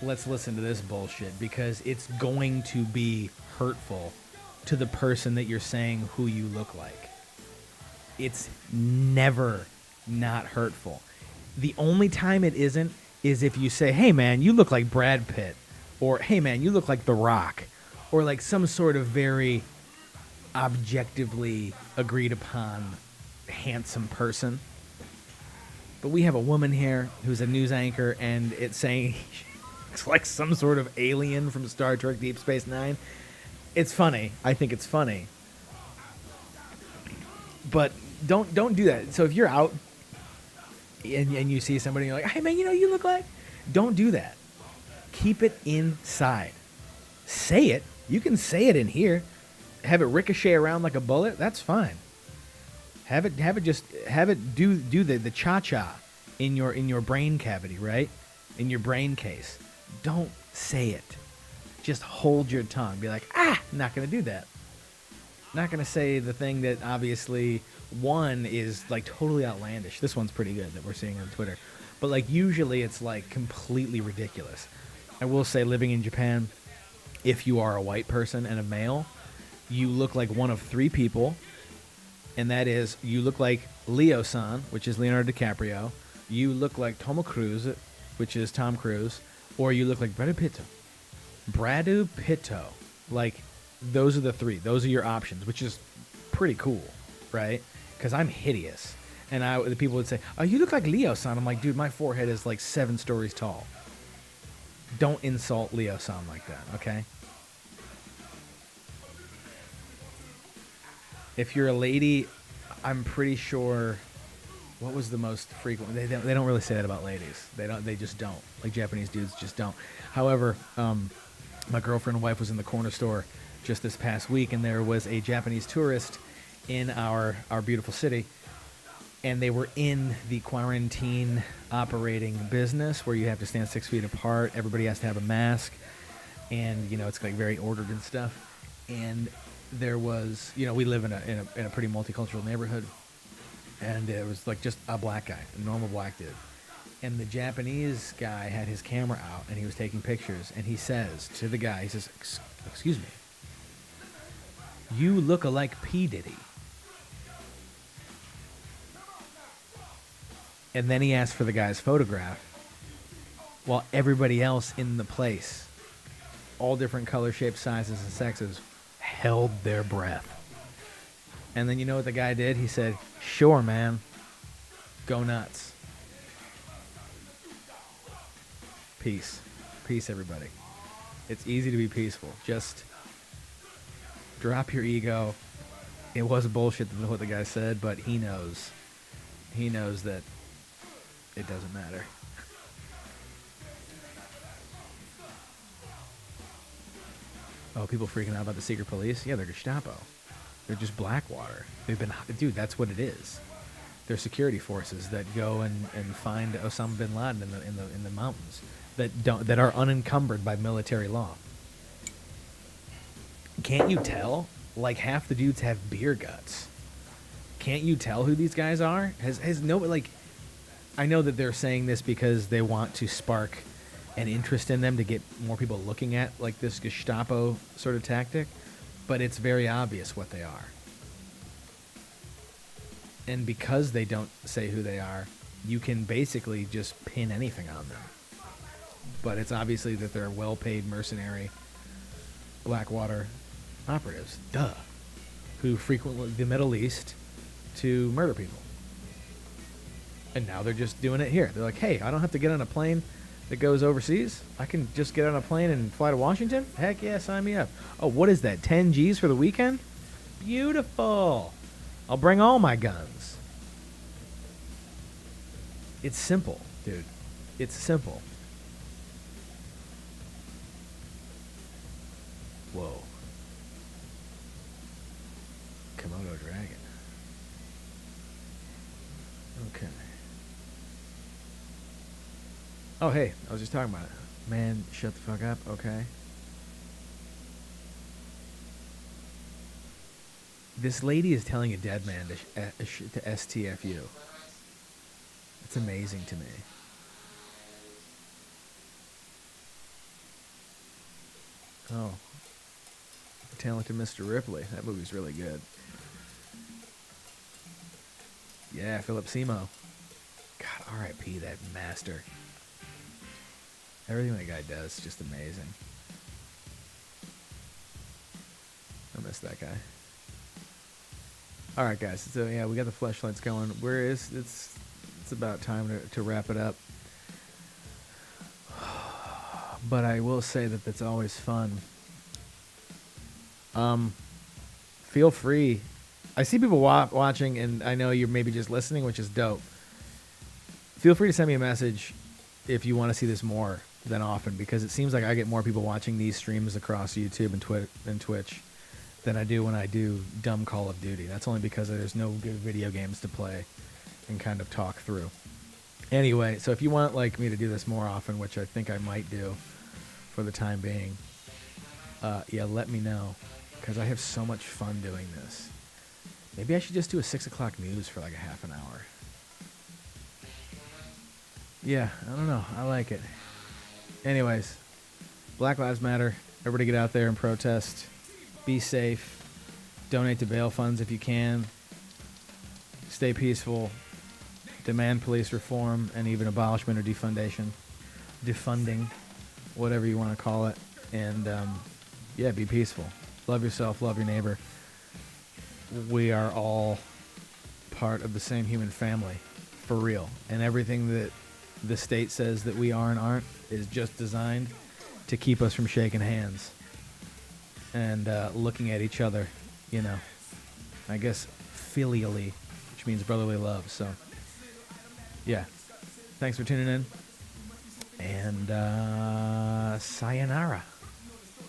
let's listen to this bullshit because it's going to be hurtful to the person that you're saying who you look like. It's never not hurtful. The only time it isn't is if you say, hey man, you look like Brad Pitt, or hey man, you look like The Rock, or like some sort of very objectively agreed upon handsome person. But we have a woman here who's a news anchor, and it's saying it's like some sort of alien from Star Trek Deep Space Nine. It's funny. I think it's funny. But Don't do that. So if you're out and you see somebody, and you're like, hey man, you look like. Don't do that. Keep it inside. Say it. You can say it in here. Have it ricochet around like a bullet. That's fine. Have it do the cha-cha in your brain cavity, right? In your brain case. Don't say it. Just hold your tongue. Be like, I'm not going to do that. Not going to say the thing that obviously one is like totally outlandish. This one's pretty good that we're seeing on Twitter. But like usually it's like completely ridiculous. I will say living in Japan, if you are a white person and a male, you look like one of three people. And that is, you look like Leo-san, which is Leonardo DiCaprio. You look like Tom Cruise, which is Tom Cruise. Or you look like Brad Pitt. Bradu Pitto. Like, those are the three. Those are your options, which is pretty cool, right? Because I'm hideous. And the people would say, oh, you look like Leo-san. I'm like, dude, my forehead is like 7 stories tall. Don't insult Leo-san like that, okay? If you're a lady, I'm pretty sure. What was the most frequent? They don't really say that about ladies. They just don't. Like Japanese dudes just don't. However, my girlfriend and wife was in the corner store just this past week, and there was a Japanese tourist in our beautiful city, and they were in the quarantine operating business where you have to stand 6 feet apart. Everybody has to have a mask, and it's like very ordered and stuff. And there was, we live in a pretty multicultural neighborhood, and it was like just a black guy, a normal black dude. And the Japanese guy had his camera out, and he was taking pictures, and he says to the guy, he says, excuse me, you look like P. Diddy. And then he asked for the guy's photograph, while everybody else in the place, all different color, shapes, sizes, and sexes, held their breath. And then you know what the guy did? He said, sure, man. Go nuts. Peace. Peace, everybody. It's easy to be peaceful. Just drop your ego. It was bullshit what the guy said, but he knows. He knows that it doesn't matter. Oh, people freaking out about the secret police? Yeah, they're Gestapo. They're just Blackwater. Dude, that's what it is. They're security forces that go and find Osama bin Laden in the mountains that are unencumbered by military law. Can't you tell? Like half the dudes have beer guts. Can't you tell who these guys are? Has no like? I know that they're saying this because they want to spark an interest in them to get more people looking at like this Gestapo sort of tactic, but it's very obvious what they are. And because they don't say who they are, you can basically just pin anything on them. But it's obviously that they're well-paid mercenary Blackwater operatives, who frequent the Middle East to murder people. And now they're just doing it here. They're like, hey, I don't have to get on a plane that goes overseas. I can just get on a plane and fly to Washington? Heck yeah, sign me up. Oh, what is that, 10 G's for the weekend? Beautiful. I'll bring all my guns. It's simple, dude. It's simple. Whoa. Komodo dragon. Okay. Oh, hey, I was just talking about it. Man, shut the fuck up, okay? This lady is telling a dead man to STFU. It's amazing to me. Oh. Talented Mr. Ripley. That movie's really good. Yeah, Philip Seymour. God, R.I.P. that master. Everything that guy does is just amazing. I miss that guy. All right, guys. So yeah, we got the fleshlights going. It's about time to wrap it up. But I will say that that's always fun. Feel free I see people watching, and I know you're maybe just listening, which is dope. Feel free to send me a message if you want to see this more than often, because it seems like I get more people watching these streams across YouTube and Twitch than I do when I do dumb Call of Duty. That's only because there's no good video games to play and kind of talk through. Anyway, so if you want like me to do this more often, which I think I might do for the time being, yeah, let me know, because I have so much fun doing this. Maybe I should just do a 6 o'clock news for like a half an hour. Yeah, I don't know. I like it. Anyways, Black Lives Matter. Everybody get out there and protest. Be safe. Donate to bail funds if you can. Stay peaceful. Demand police reform and even abolishment or defunding, whatever you want to call it. And yeah, be peaceful. Love yourself. Love your neighbor. We are all part of the same human family, for real. And everything that the state says that we are and aren't is just designed to keep us from shaking hands and looking at each other, you know, I guess filially, which means brotherly love. So yeah, thanks for tuning in, and sayonara.